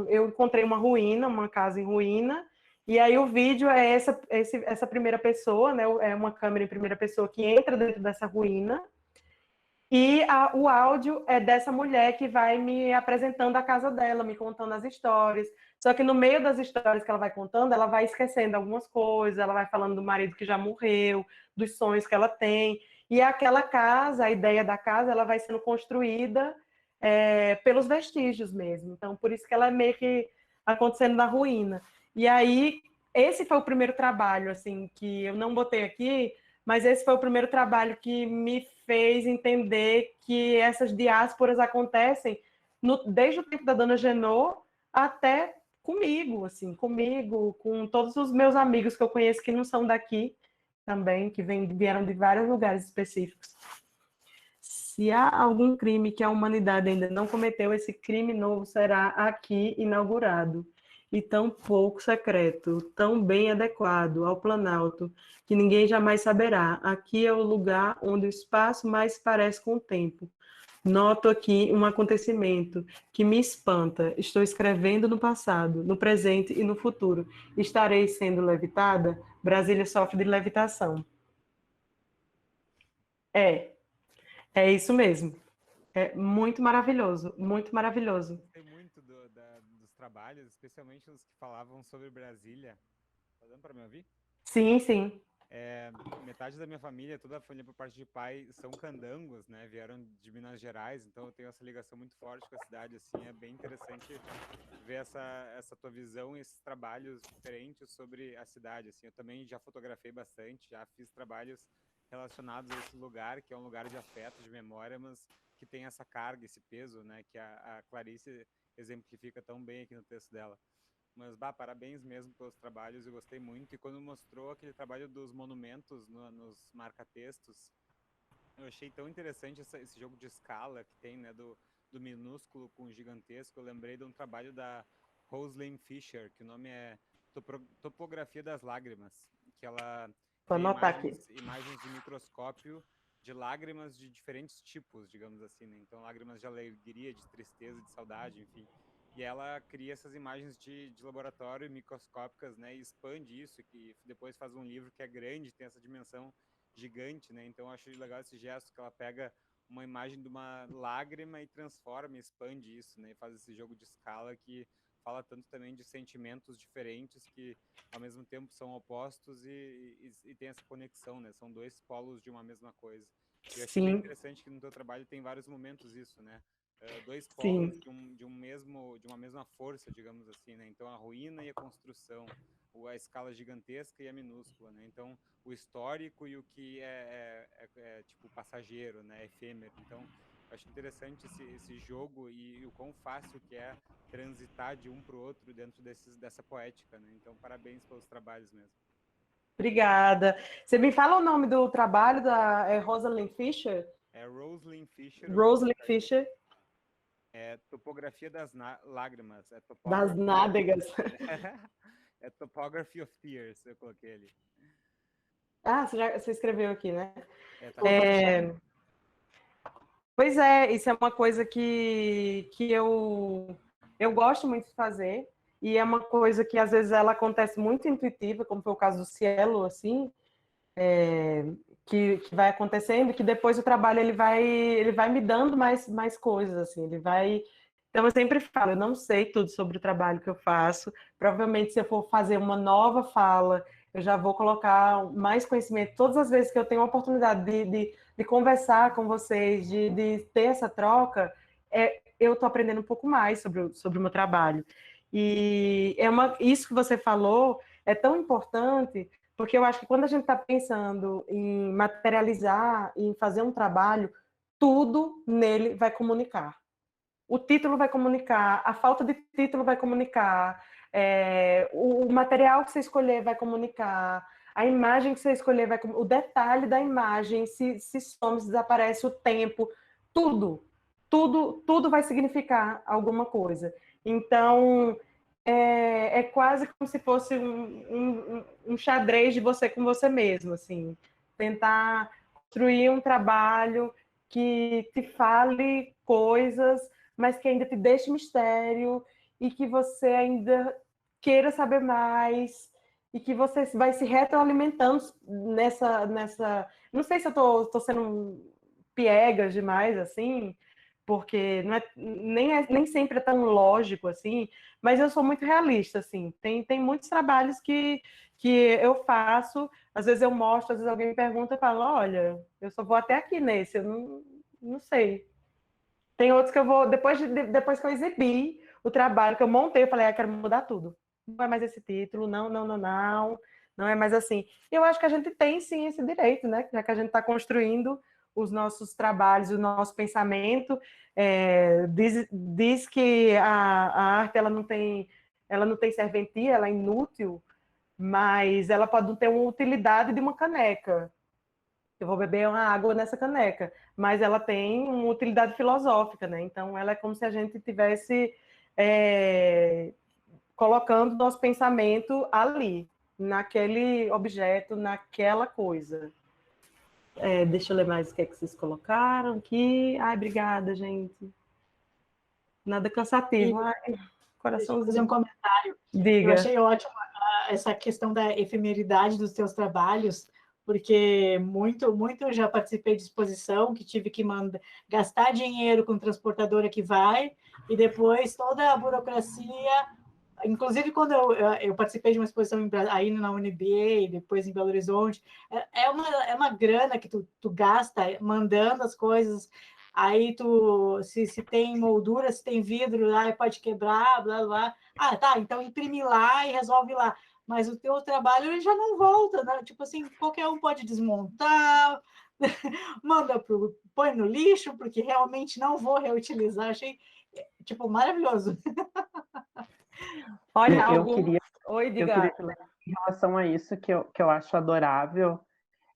eu encontrei uma ruína, uma casa em ruína, e aí o vídeo é essa primeira pessoa, né? É uma câmera em primeira pessoa que entra dentro dessa ruína, e o áudio é dessa mulher que vai me apresentando a casa dela, me contando as histórias. Só que no meio das histórias que ela vai contando, ela vai esquecendo algumas coisas, ela vai falando do marido que já morreu, dos sonhos que ela tem. E aquela casa, a ideia da casa, ela vai sendo construída pelos vestígios mesmo. Então, por isso que ela é meio que acontecendo na ruína. E aí, esse foi o primeiro trabalho, assim, que eu não botei aqui, mas esse foi o primeiro trabalho que me fez entender que essas diásporas acontecem desde o tempo da Dona Genô até comigo, assim, comigo, com todos os meus amigos que eu conheço que não são daqui também, que vieram de vários lugares específicos. Se há algum crime que a humanidade ainda não cometeu, esse crime novo será aqui inaugurado. E tão pouco secreto, tão bem adequado ao Planalto, que ninguém jamais saberá. Aqui é o lugar onde o espaço mais se parece com o tempo. Noto aqui um acontecimento que me espanta. Estou escrevendo no passado, no presente e no futuro. Estarei sendo levitada? Brasília sofre de levitação. É, é isso mesmo. É muito maravilhoso, muito maravilhoso. Gostei muito dos trabalhos, especialmente os que falavam sobre Brasília. Tá dando para me ouvir? Sim, sim. Metade da minha família, toda a família por parte de pai, são candangos, né? Vieram de Minas Gerais, então eu tenho essa ligação muito forte com a cidade, assim, é bem interessante ver essa tua visão e esses trabalhos diferentes sobre a cidade, assim. Eu também já fotografei bastante, já fiz trabalhos relacionados a esse lugar, que é um lugar de afeto, de memória, mas que tem essa carga, esse peso, né? Que a Clarice exemplifica tão bem aqui no texto dela. Mas, parabéns mesmo pelos trabalhos, eu gostei muito. E quando mostrou aquele trabalho dos monumentos nos marca-textos, eu achei tão interessante esse jogo de escala que tem, né, do minúsculo com o gigantesco. Eu lembrei de um trabalho da Rosalind Fisher, que o nome é Topografia das Lágrimas, que ela Vou cria anotar aqui. imagens de microscópio de lágrimas de diferentes tipos, digamos assim, né? Então, lágrimas de alegria, de tristeza, de saudade, enfim. E ela cria essas imagens de laboratório microscópicas, né? E expande isso, e depois faz um livro que é grande, tem essa dimensão gigante, né? Então eu acho legal esse gesto que ela pega uma imagem de uma lágrima e transforma, expande isso, né? E faz esse jogo de escala que fala tanto também de sentimentos diferentes que ao mesmo tempo são opostos e tem essa conexão, né? São dois polos de uma mesma coisa. E eu achei bem Sim, interessante que no teu trabalho tem vários momentos isso, né? Dois polos sim, de uma mesma força, digamos assim, né? Então a ruína e a construção, a escala gigantesca e a minúscula, né? Então o histórico e o que é tipo passageiro, né? Efêmero. Então eu acho interessante esse jogo e o quão fácil que é transitar de um para o outro dentro dessa poética, né? Então parabéns pelos trabalhos mesmo. obrigada. Você me fala o nome do trabalho da Rosalind Fisher? É Rosalind Fisher, eu vou Rosalind colocar aqui. Fisher, É Topografia das Lágrimas, das nádegas. É Topography of Tears, eu coloquei ali. Ah, você escreveu aqui, né? Tá aqui. Pois é, isso é uma coisa que eu gosto muito de fazer, e é uma coisa que às vezes ela acontece muito intuitiva, como foi o caso do Cielo, assim, que vai acontecendo, que depois o trabalho ele vai me dando mais coisas, assim, ele vai. Então eu sempre falo, eu não sei tudo sobre o trabalho que eu faço. Provavelmente, se eu for fazer uma nova fala, eu já vou colocar mais conhecimento. Todas as vezes que eu tenho a oportunidade de conversar com vocês, de ter essa troca, eu estou aprendendo um pouco mais sobre o meu trabalho. E isso que você falou é tão importante, porque eu acho que quando a gente está pensando em materializar, em fazer um trabalho, tudo nele vai comunicar. O título vai comunicar, a falta de título vai comunicar, o material que você escolher vai comunicar, a imagem que você escolher vai comunicar, o detalhe da imagem, se some, se desaparece, o tempo, tudo vai significar alguma coisa. Então, é quase como se fosse um xadrez de você com você mesmo, assim, tentar construir um trabalho que te fale coisas, mas que ainda te deixe mistério e que você ainda queira saber mais e que você vai se retroalimentando nessa. Não sei se eu tô sendo piegas demais, assim, porque nem sempre é tão lógico assim, mas eu sou muito realista, assim. Tem muitos trabalhos que eu faço, às vezes eu mostro, às vezes alguém me pergunta e falo, olha, eu só vou até aqui nesse, eu não sei. Tem outros que eu vou, depois que eu exibir o trabalho que eu montei, eu falei, quero mudar tudo. Não é mais esse título, não é mais assim. Eu acho que a gente tem sim esse direito, né? Já que a gente está construindo os nossos trabalhos, o nosso pensamento, diz que a arte ela não tem serventia, ela é inútil, mas ela pode não ter uma utilidade de uma caneca. Eu vou beber uma água nessa caneca, mas ela tem uma utilidade filosófica, né? Então, ela é como se a gente tivesse colocando nosso pensamento ali, naquele objeto, naquela coisa. Deixa eu ler mais o que é que vocês colocaram aqui. Ai, obrigada, gente. Nada cansativo. Ai, coraçãozinho. Deixa eu fazer um comentário. Diga. Eu achei ótimo essa questão da efemeridade dos teus trabalhos, porque muito eu já participei de exposição que tive que gastar dinheiro com transportadora que vai, e depois toda a burocracia. Inclusive, quando eu participei de uma exposição aí na UNB, depois em Belo Horizonte, é uma grana que tu gasta mandando as coisas. Aí se tem moldura, se tem vidro, pode quebrar, blá, blá. Tá, então imprime lá e resolve lá. Mas o teu trabalho ele já não volta, né? Tipo assim, qualquer um pode desmontar, põe no lixo, porque realmente não vou reutilizar. Achei, tipo, maravilhoso. Olha, eu queria diga. em relação a isso, que eu acho adorável,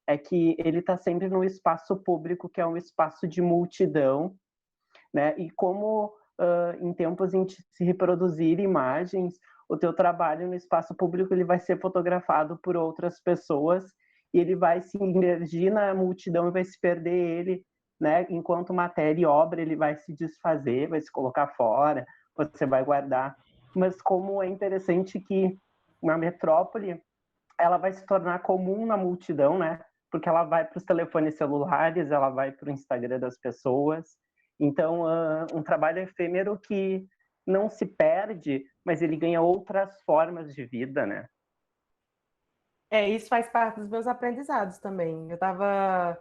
é que ele está sempre no espaço público, que é um espaço de multidão, né? E como em tempos em que se reproduzir imagens, o teu trabalho no espaço público ele vai ser fotografado por outras pessoas e ele vai se imergir na multidão e vai se perder ele, né? Enquanto matéria e obra ele vai se desfazer, vai se colocar fora, você vai guardar. Mas como é interessante que uma metrópole ela vai se tornar comum na multidão, né? Porque ela vai para os telefones celulares, ela vai para o Instagram das pessoas. Então, um trabalho efêmero que não se perde, mas ele ganha outras formas de vida, né? Isso faz parte dos meus aprendizados também. Eu estava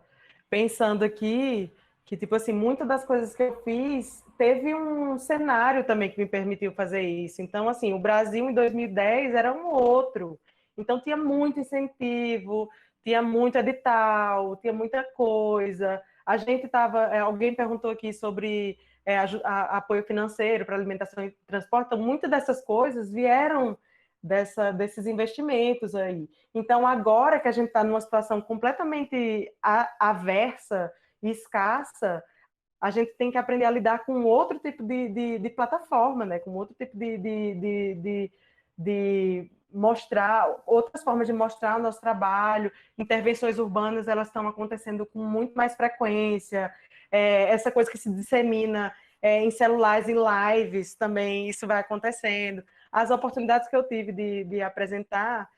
pensando aqui que, tipo assim, muitas das coisas que eu fiz, teve um cenário também que me permitiu fazer isso. Então, assim, o Brasil em 2010 era um outro. Então, tinha muito incentivo, tinha muito edital, tinha muita coisa. A gente estava... alguém perguntou aqui sobre apoio financeiro para alimentação e transporte. Então, muitas dessas coisas vieram desses investimentos aí. Então, agora que a gente está numa situação completamente aversa e escassa, a gente tem que aprender a lidar com outro tipo de plataforma, né? Com outro tipo de mostrar, outras formas de mostrar o nosso trabalho. Intervenções urbanas, elas estão acontecendo com muito mais frequência. Essa coisa que se dissemina em celulares, em lives também, isso vai acontecendo. As oportunidades que eu tive de apresentar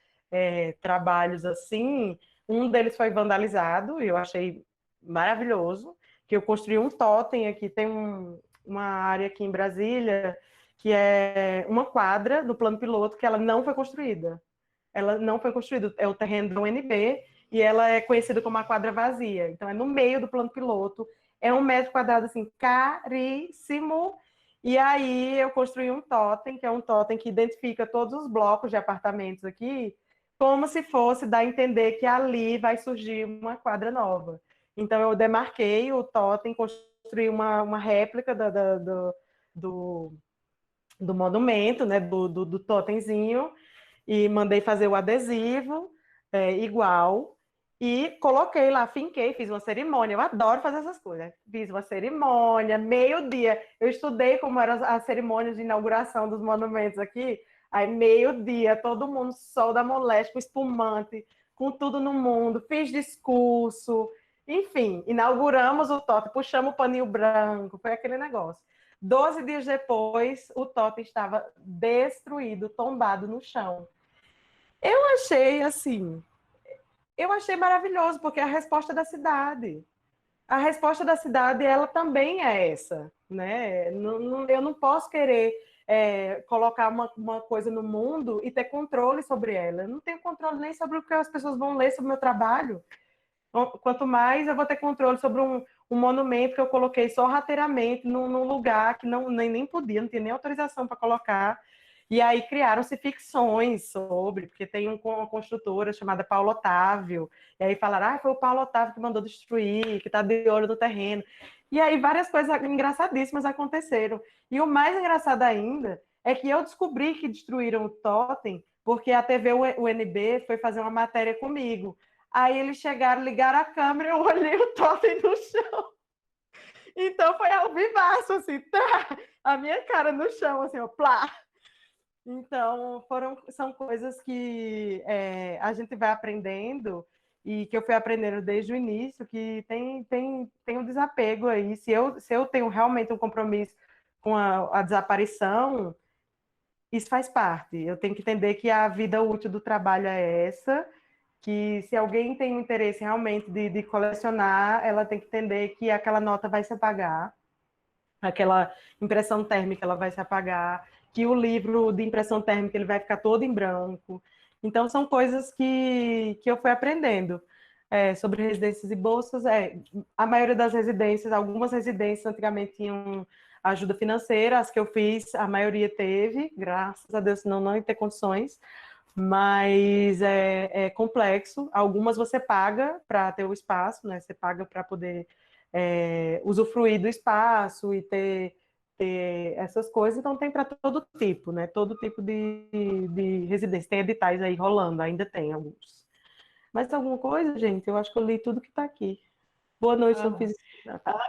trabalhos assim, um deles foi vandalizado, e eu achei maravilhoso, que eu construí um totem aqui, tem uma área aqui em Brasília, que é uma quadra do plano piloto, que ela não foi construída. Ela não foi construída, é o terreno da UNB, e ela é conhecida como a quadra vazia. Então, é no meio do plano piloto, é 1 metro quadrado, assim, caríssimo. E aí eu construí um totem, que é um totem que identifica todos os blocos de apartamentos aqui, como se fosse dar a entender que ali vai surgir uma quadra nova. Então eu demarquei o totem, construí uma réplica do monumento, né, do totemzinho, e mandei fazer o adesivo igual, e coloquei lá, finquei, fiz uma cerimônia. Eu adoro fazer essas coisas. Fiz uma cerimônia, meio-dia. Eu estudei como eram as cerimônias de inauguração dos monumentos aqui. Aí, meio-dia, todo mundo, sol da moléstia, com espumante, com tudo no mundo. Fiz discurso. Enfim, inauguramos o totem, puxamos o paninho branco. Foi aquele negócio. 12 dias depois, o totem estava destruído, tombado no chão. Eu achei assim... Eu achei maravilhoso, porque é a resposta da cidade. A resposta da cidade, ela também é essa, né? Eu não posso querer colocar uma coisa no mundo e ter controle sobre ela. Eu não tenho controle nem sobre o que as pessoas vão ler sobre o meu trabalho. Quanto mais eu vou ter controle sobre um monumento que eu coloquei sorrateiramente num lugar que nem podia, não tinha nem autorização para colocar. E aí criaram-se ficções sobre, porque tem uma construtora chamada Paulo Otávio, e aí falaram, foi o Paulo Otávio que mandou destruir, que está de olho no terreno. E aí várias coisas engraçadíssimas aconteceram. E o mais engraçado ainda é que eu descobri que destruíram o totem porque a TV UNB foi fazer uma matéria comigo. Aí eles chegaram, ligaram a câmera, eu olhei o totem no chão. Então foi ao vivaço, assim, tá, a minha cara no chão, assim, ó, plá. Então, são coisas que a gente vai aprendendo e que eu fui aprendendo desde o início, que tem um desapego aí. Se eu tenho realmente um compromisso com a desaparição, isso faz parte. Eu tenho que entender que a vida útil do trabalho é essa, que se alguém tem um interesse realmente de colecionar, ela tem que entender que aquela nota vai se apagar, aquela impressão térmica ela vai se apagar, que o livro de impressão térmica ele vai ficar todo em branco. Então, são coisas que eu fui aprendendo. Sobre residências e bolsas, a maioria das residências, algumas residências antigamente tinham ajuda financeira, as que eu fiz, a maioria teve, graças a Deus, senão não ia ter condições, mas é complexo. Algumas você paga para ter o espaço, né? Você paga para poder usufruir do espaço e ter essas coisas, então tem para todo tipo, né? Todo tipo de residência. Tem editais aí rolando, ainda tem alguns. Mais alguma coisa, gente? Eu acho que eu li tudo que está aqui. Boa noite, não fiz.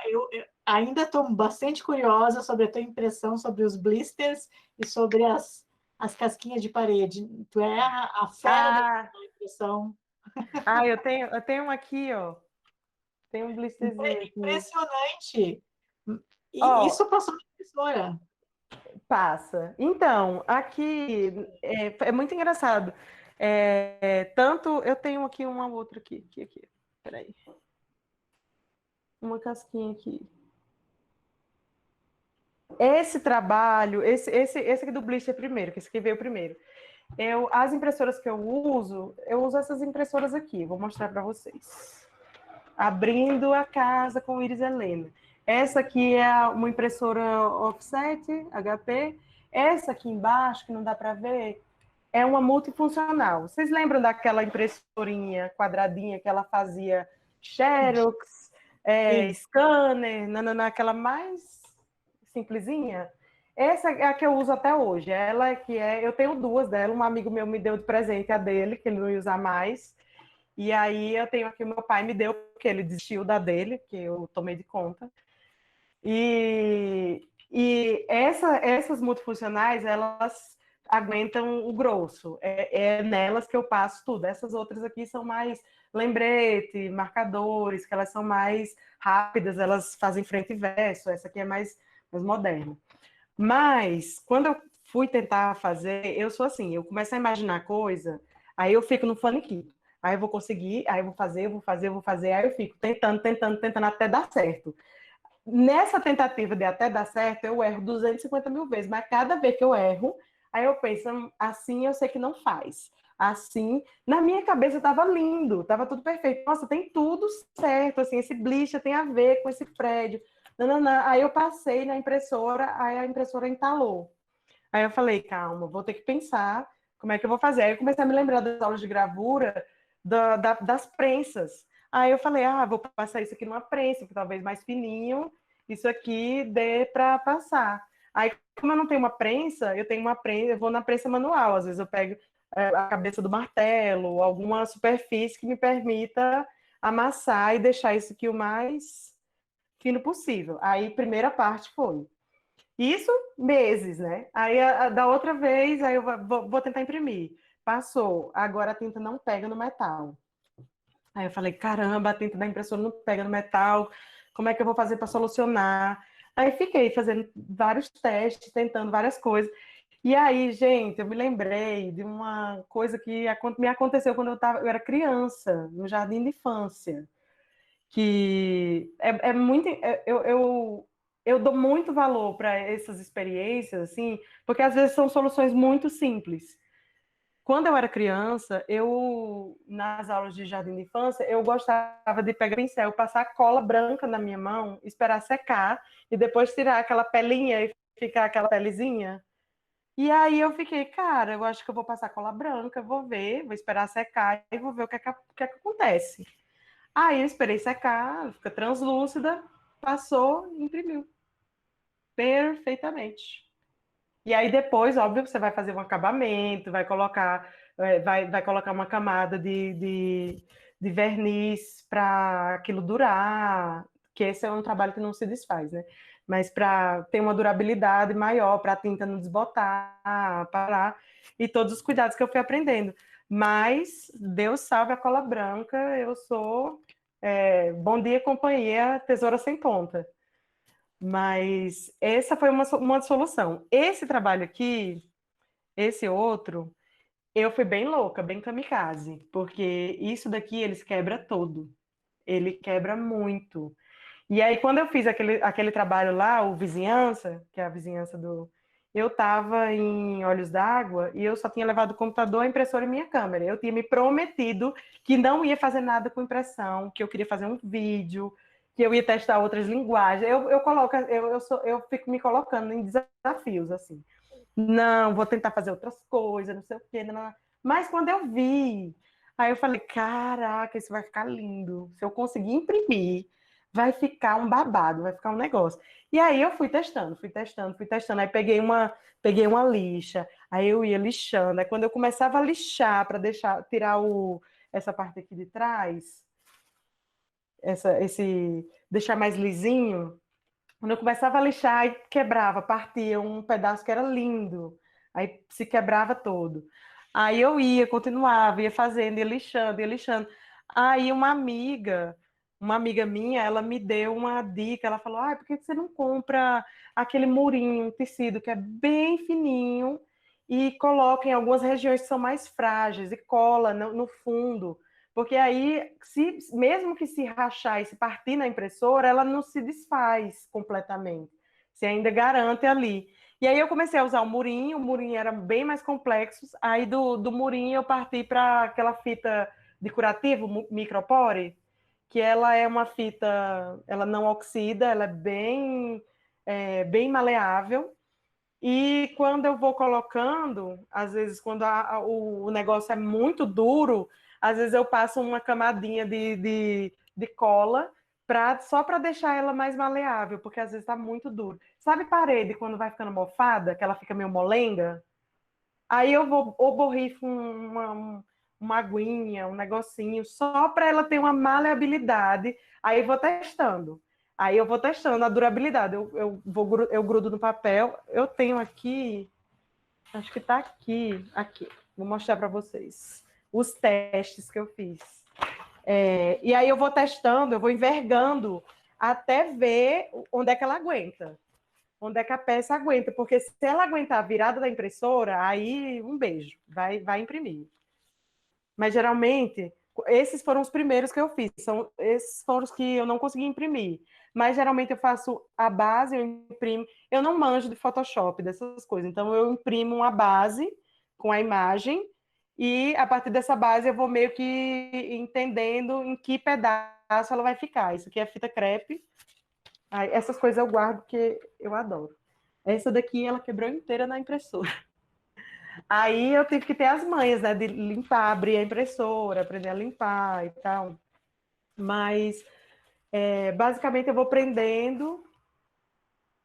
Eu ainda estou bastante curiosa sobre a tua impressão sobre os blisters e sobre as casquinhas de parede. Tu é a fera da impressão. Eu tenho um aqui, ó. Tem um blisterzinho aqui. Impressionante. Oh, isso passou na impressora. Passa. Então, aqui é muito engraçado. Tanto eu tenho aqui uma outra aqui. Peraí. Uma casquinha aqui. Esse trabalho, esse aqui do blister primeiro, que esse aqui veio primeiro. As impressoras que eu uso essas impressoras aqui. Vou mostrar para vocês. Abrindo a casa com Iris Helena. Essa aqui é uma impressora offset, HP. Essa aqui embaixo, que não dá para ver, é uma multifuncional. Vocês lembram daquela impressorinha quadradinha que ela fazia Xerox, scanner, aquela mais simplesinha? Essa é a que eu uso até hoje. Ela eu tenho duas dela. Um amigo meu me deu de presente a dele, que ele não ia usar mais. E aí eu tenho aqui, o meu pai me deu, porque ele desistiu da dele, que eu tomei de conta. E essas multifuncionais, elas aguentam o grosso. É nelas que eu passo tudo. Essas outras aqui são mais lembrete, marcadores, que elas são mais rápidas, elas fazem frente e verso. Essa aqui é mais moderna. Mas, quando eu fui tentar fazer, eu sou assim, eu começo a imaginar coisa, aí eu fico no faniquito. Aí eu vou conseguir, aí eu vou fazer, aí eu fico tentando até dar certo. Nessa tentativa de até dar certo, eu erro 250 mil vezes, mas cada vez que eu erro, aí eu penso, assim eu sei que não faz. Assim, na minha cabeça estava lindo, estava tudo perfeito. Nossa, tem tudo certo, assim, esse blister tem a ver com esse prédio. Aí eu passei na impressora, aí a impressora entalou. Aí eu falei, calma, vou ter que pensar como é que eu vou fazer. Aí eu comecei a me lembrar das aulas de gravura, das prensas. Aí eu falei, vou passar isso aqui numa prensa, que talvez mais fininho, isso aqui dê para passar. Aí, como eu não tenho uma prensa, eu vou na prensa manual. Às vezes eu pego a cabeça do martelo, alguma superfície que me permita amassar e deixar isso aqui o mais fino possível. Aí, primeira parte foi. Isso, meses, né? Aí, da outra vez, aí eu vou tentar imprimir. Passou. Agora a tinta não pega no metal. Aí eu falei, caramba, a tinta da impressora não pega no metal, como é que eu vou fazer para solucionar? Aí fiquei fazendo vários testes, tentando várias coisas. E aí, gente, eu me lembrei de uma coisa que me aconteceu quando eu era criança, no jardim de infância, que é muito... Eu dou muito valor para essas experiências, assim, porque às vezes são soluções muito simples. quando eu era criança, nas aulas de jardim de infância, eu gostava de pegar pincel, passar cola branca na minha mão, esperar secar, e depois tirar aquela pelinha e ficar aquela pelezinha. E aí eu fiquei, cara, eu acho que eu vou passar cola branca, vou ver, vou esperar secar e vou ver o que que acontece. Aí eu esperei secar, fica translúcida, passou, imprimiu. Perfeitamente. E aí depois, óbvio, você vai fazer um acabamento, vai colocar, vai colocar uma camada de verniz para aquilo durar, que esse é um trabalho que não se desfaz, né? Mas para ter uma durabilidade maior, para a tinta não desbotar, parar, e todos os cuidados que eu fui aprendendo. Mas, Deus salve a cola branca, eu sou bom dia, companhia, tesoura sem ponta. Mas essa foi uma solução. Esse trabalho aqui, esse outro, eu fui bem louca, bem kamikaze, porque isso daqui eles quebra todo. Ele quebra muito. E aí, quando eu fiz aquele trabalho lá, o Vizinhança, que é a vizinhança do. Eu estava em Olhos d'Água e eu só tinha levado o computador, a impressora e minha câmera. Eu tinha me prometido que não ia fazer nada com impressão, que eu queria fazer um vídeo, que eu ia testar outras linguagens. Eu fico me colocando em desafios, assim. Não, vou tentar fazer outras coisas, não sei o quê. Não. Mas quando eu vi, aí eu falei, caraca, isso vai ficar lindo. Se eu conseguir imprimir, vai ficar um babado, vai ficar um negócio. E aí eu fui testando. Aí peguei uma lixa, aí eu ia lixando. Aí quando eu começava a lixar para tirar essa parte aqui de trás, deixar mais lisinho, quando eu começava a lixar, aí quebrava, partia um pedaço que era lindo, aí se quebrava todo. Aí eu continuava, ia fazendo, ia lixando, ia lixando. Aí uma amiga minha, ela me deu uma dica, ela falou, por que você não compra aquele murinho, um tecido que é bem fininho e coloca em algumas regiões que são mais frágeis e cola no fundo, porque aí, mesmo que se rachar e se partir na impressora, ela não se desfaz completamente, você ainda garante ali. E aí eu comecei a usar o murinho era bem mais complexo, aí do murinho eu parti para aquela fita de curativo, micropore, que ela é uma fita, ela não oxida, ela é bem maleável, e quando eu vou colocando, às vezes quando o negócio é muito duro, às vezes eu passo uma camadinha de cola só para deixar ela mais maleável, porque às vezes está muito duro. Sabe parede quando vai ficando mofada, que ela fica meio molenga? Aí eu vou ou borrifo uma aguinha, um negocinho, só para ela ter uma maleabilidade. Aí eu vou testando. Aí eu vou testando a durabilidade. Eu grudo no papel. Eu tenho aqui, acho que está aqui. Vou mostrar para vocês os testes que eu fiz. E aí eu vou testando, eu vou envergando até ver onde é que ela aguenta. Onde é que a peça aguenta, porque se ela aguentar a virada da impressora, aí um beijo, vai imprimir. Mas geralmente, esses foram os primeiros que eu fiz, esses foram os que eu não consegui imprimir. Mas geralmente eu faço a base, eu imprimo. Eu não manjo de Photoshop, dessas coisas, então eu imprimo uma base com a imagem, e a partir dessa base eu vou meio que entendendo em que pedaço ela vai ficar. Isso aqui é fita crepe. Essas coisas eu guardo porque eu adoro. Essa daqui, ela quebrou inteira na impressora. Aí eu tive que ter as manhas, né? De limpar, abrir a impressora, aprender a limpar e tal. Mas, basicamente, eu vou prendendo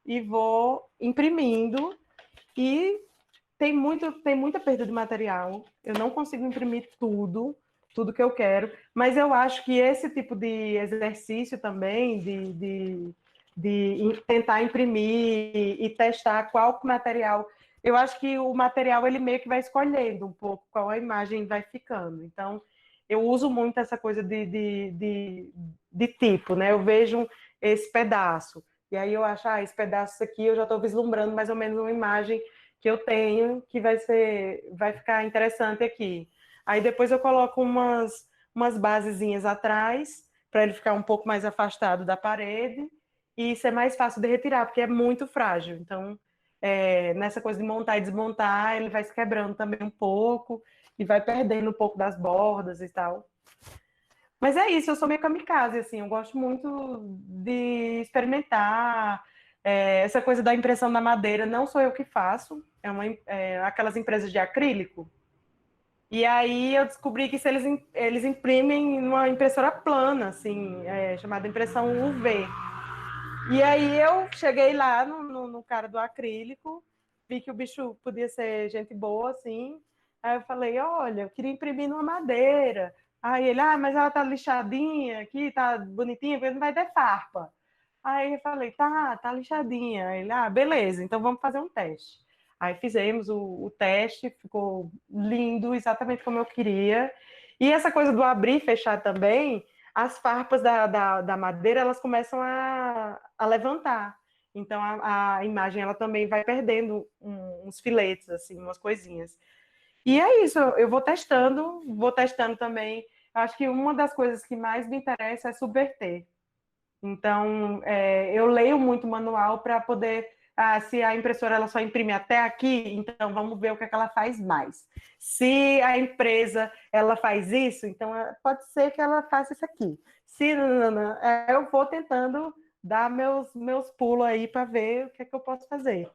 e vou imprimindo. E tem muita perda de material. Eu não consigo imprimir tudo que eu quero. Mas eu acho que esse tipo de exercício também, de tentar imprimir e testar qual material. Eu acho que o material ele meio que vai escolhendo um pouco qual a imagem vai ficando. Então, eu uso muito essa coisa de tipo, né? Eu vejo esse pedaço, e aí eu acho, esse pedaço aqui eu já estou vislumbrando mais ou menos uma imagem que eu tenho que vai ficar interessante aqui. Aí depois eu coloco umas basezinhas atrás, para ele ficar um pouco mais afastado da parede, e isso é mais fácil de retirar, porque é muito frágil. Então, nessa coisa de montar e desmontar, ele vai se quebrando também um pouco e vai perdendo um pouco das bordas e tal. Mas é isso, eu sou meio kamikaze, assim, eu gosto muito de experimentar. Essa coisa da impressão da madeira não sou eu que faço, aquelas empresas de acrílico. E aí eu descobri que se eles imprimem numa impressora plana, assim, chamada impressão UV. E aí eu cheguei lá no cara do acrílico, vi que o bicho podia ser gente boa, assim. Aí eu falei, olha, eu queria imprimir numa madeira. Aí ele, mas ela tá lixadinha aqui, tá bonitinha, porque não vai ter farpa. Aí eu falei, tá lixadinha. Aí ele, beleza, então vamos fazer um teste. Aí fizemos o teste, ficou lindo, exatamente como eu queria. E essa coisa do abrir e fechar também, as farpas da madeira, elas começam a levantar. Então, a imagem, ela também vai perdendo uns filetes, assim, umas coisinhas. E é isso, eu vou testando também. Acho que uma das coisas que mais me interessa é subverter. Então, eu leio muito manual para poder... se a impressora ela só imprime até aqui, então vamos ver o que ela faz mais. Se a empresa ela faz isso, então pode ser que ela faça isso aqui. Se não, eu vou tentando dar meus pulos aí para ver o que é que eu posso fazer.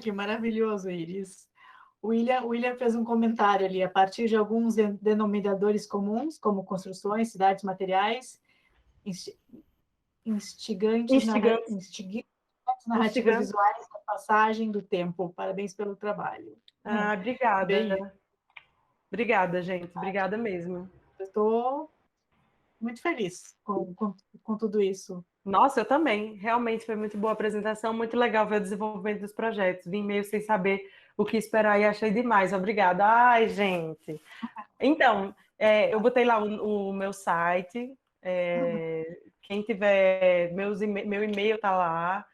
Que maravilhoso, Iris. O William fez um comentário ali, a partir de alguns denominadores comuns, como construções, cidades, materiais, instigantes narrativas visuais da passagem do tempo. Parabéns pelo trabalho. Obrigada. Bem, obrigada, gente. Obrigada mesmo. Estou muito feliz com tudo isso. Nossa, eu também. Realmente foi muito boa a apresentação, muito legal ver o desenvolvimento dos projetos. Vim meio sem saber o que esperar e achei demais. Obrigada. Ai, gente. Então, eu botei lá o meu site. Quem tiver... meu e-mail está lá.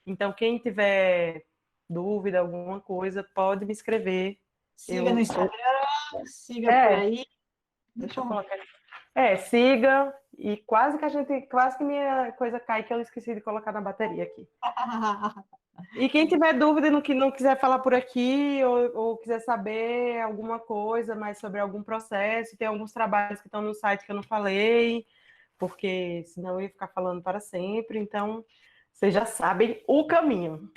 Então, quem tiver dúvida, alguma coisa, pode me escrever. Siga no Instagram, siga por aí. Deixa eu colocar aqui. Siga, e quase que minha coisa cai, que eu esqueci de colocar na bateria aqui. E quem tiver dúvida no que não quiser falar por aqui, ou quiser saber alguma coisa mais sobre algum processo, tem alguns trabalhos que estão no site que eu não falei, porque senão eu ia ficar falando para sempre, então vocês já sabem o caminho.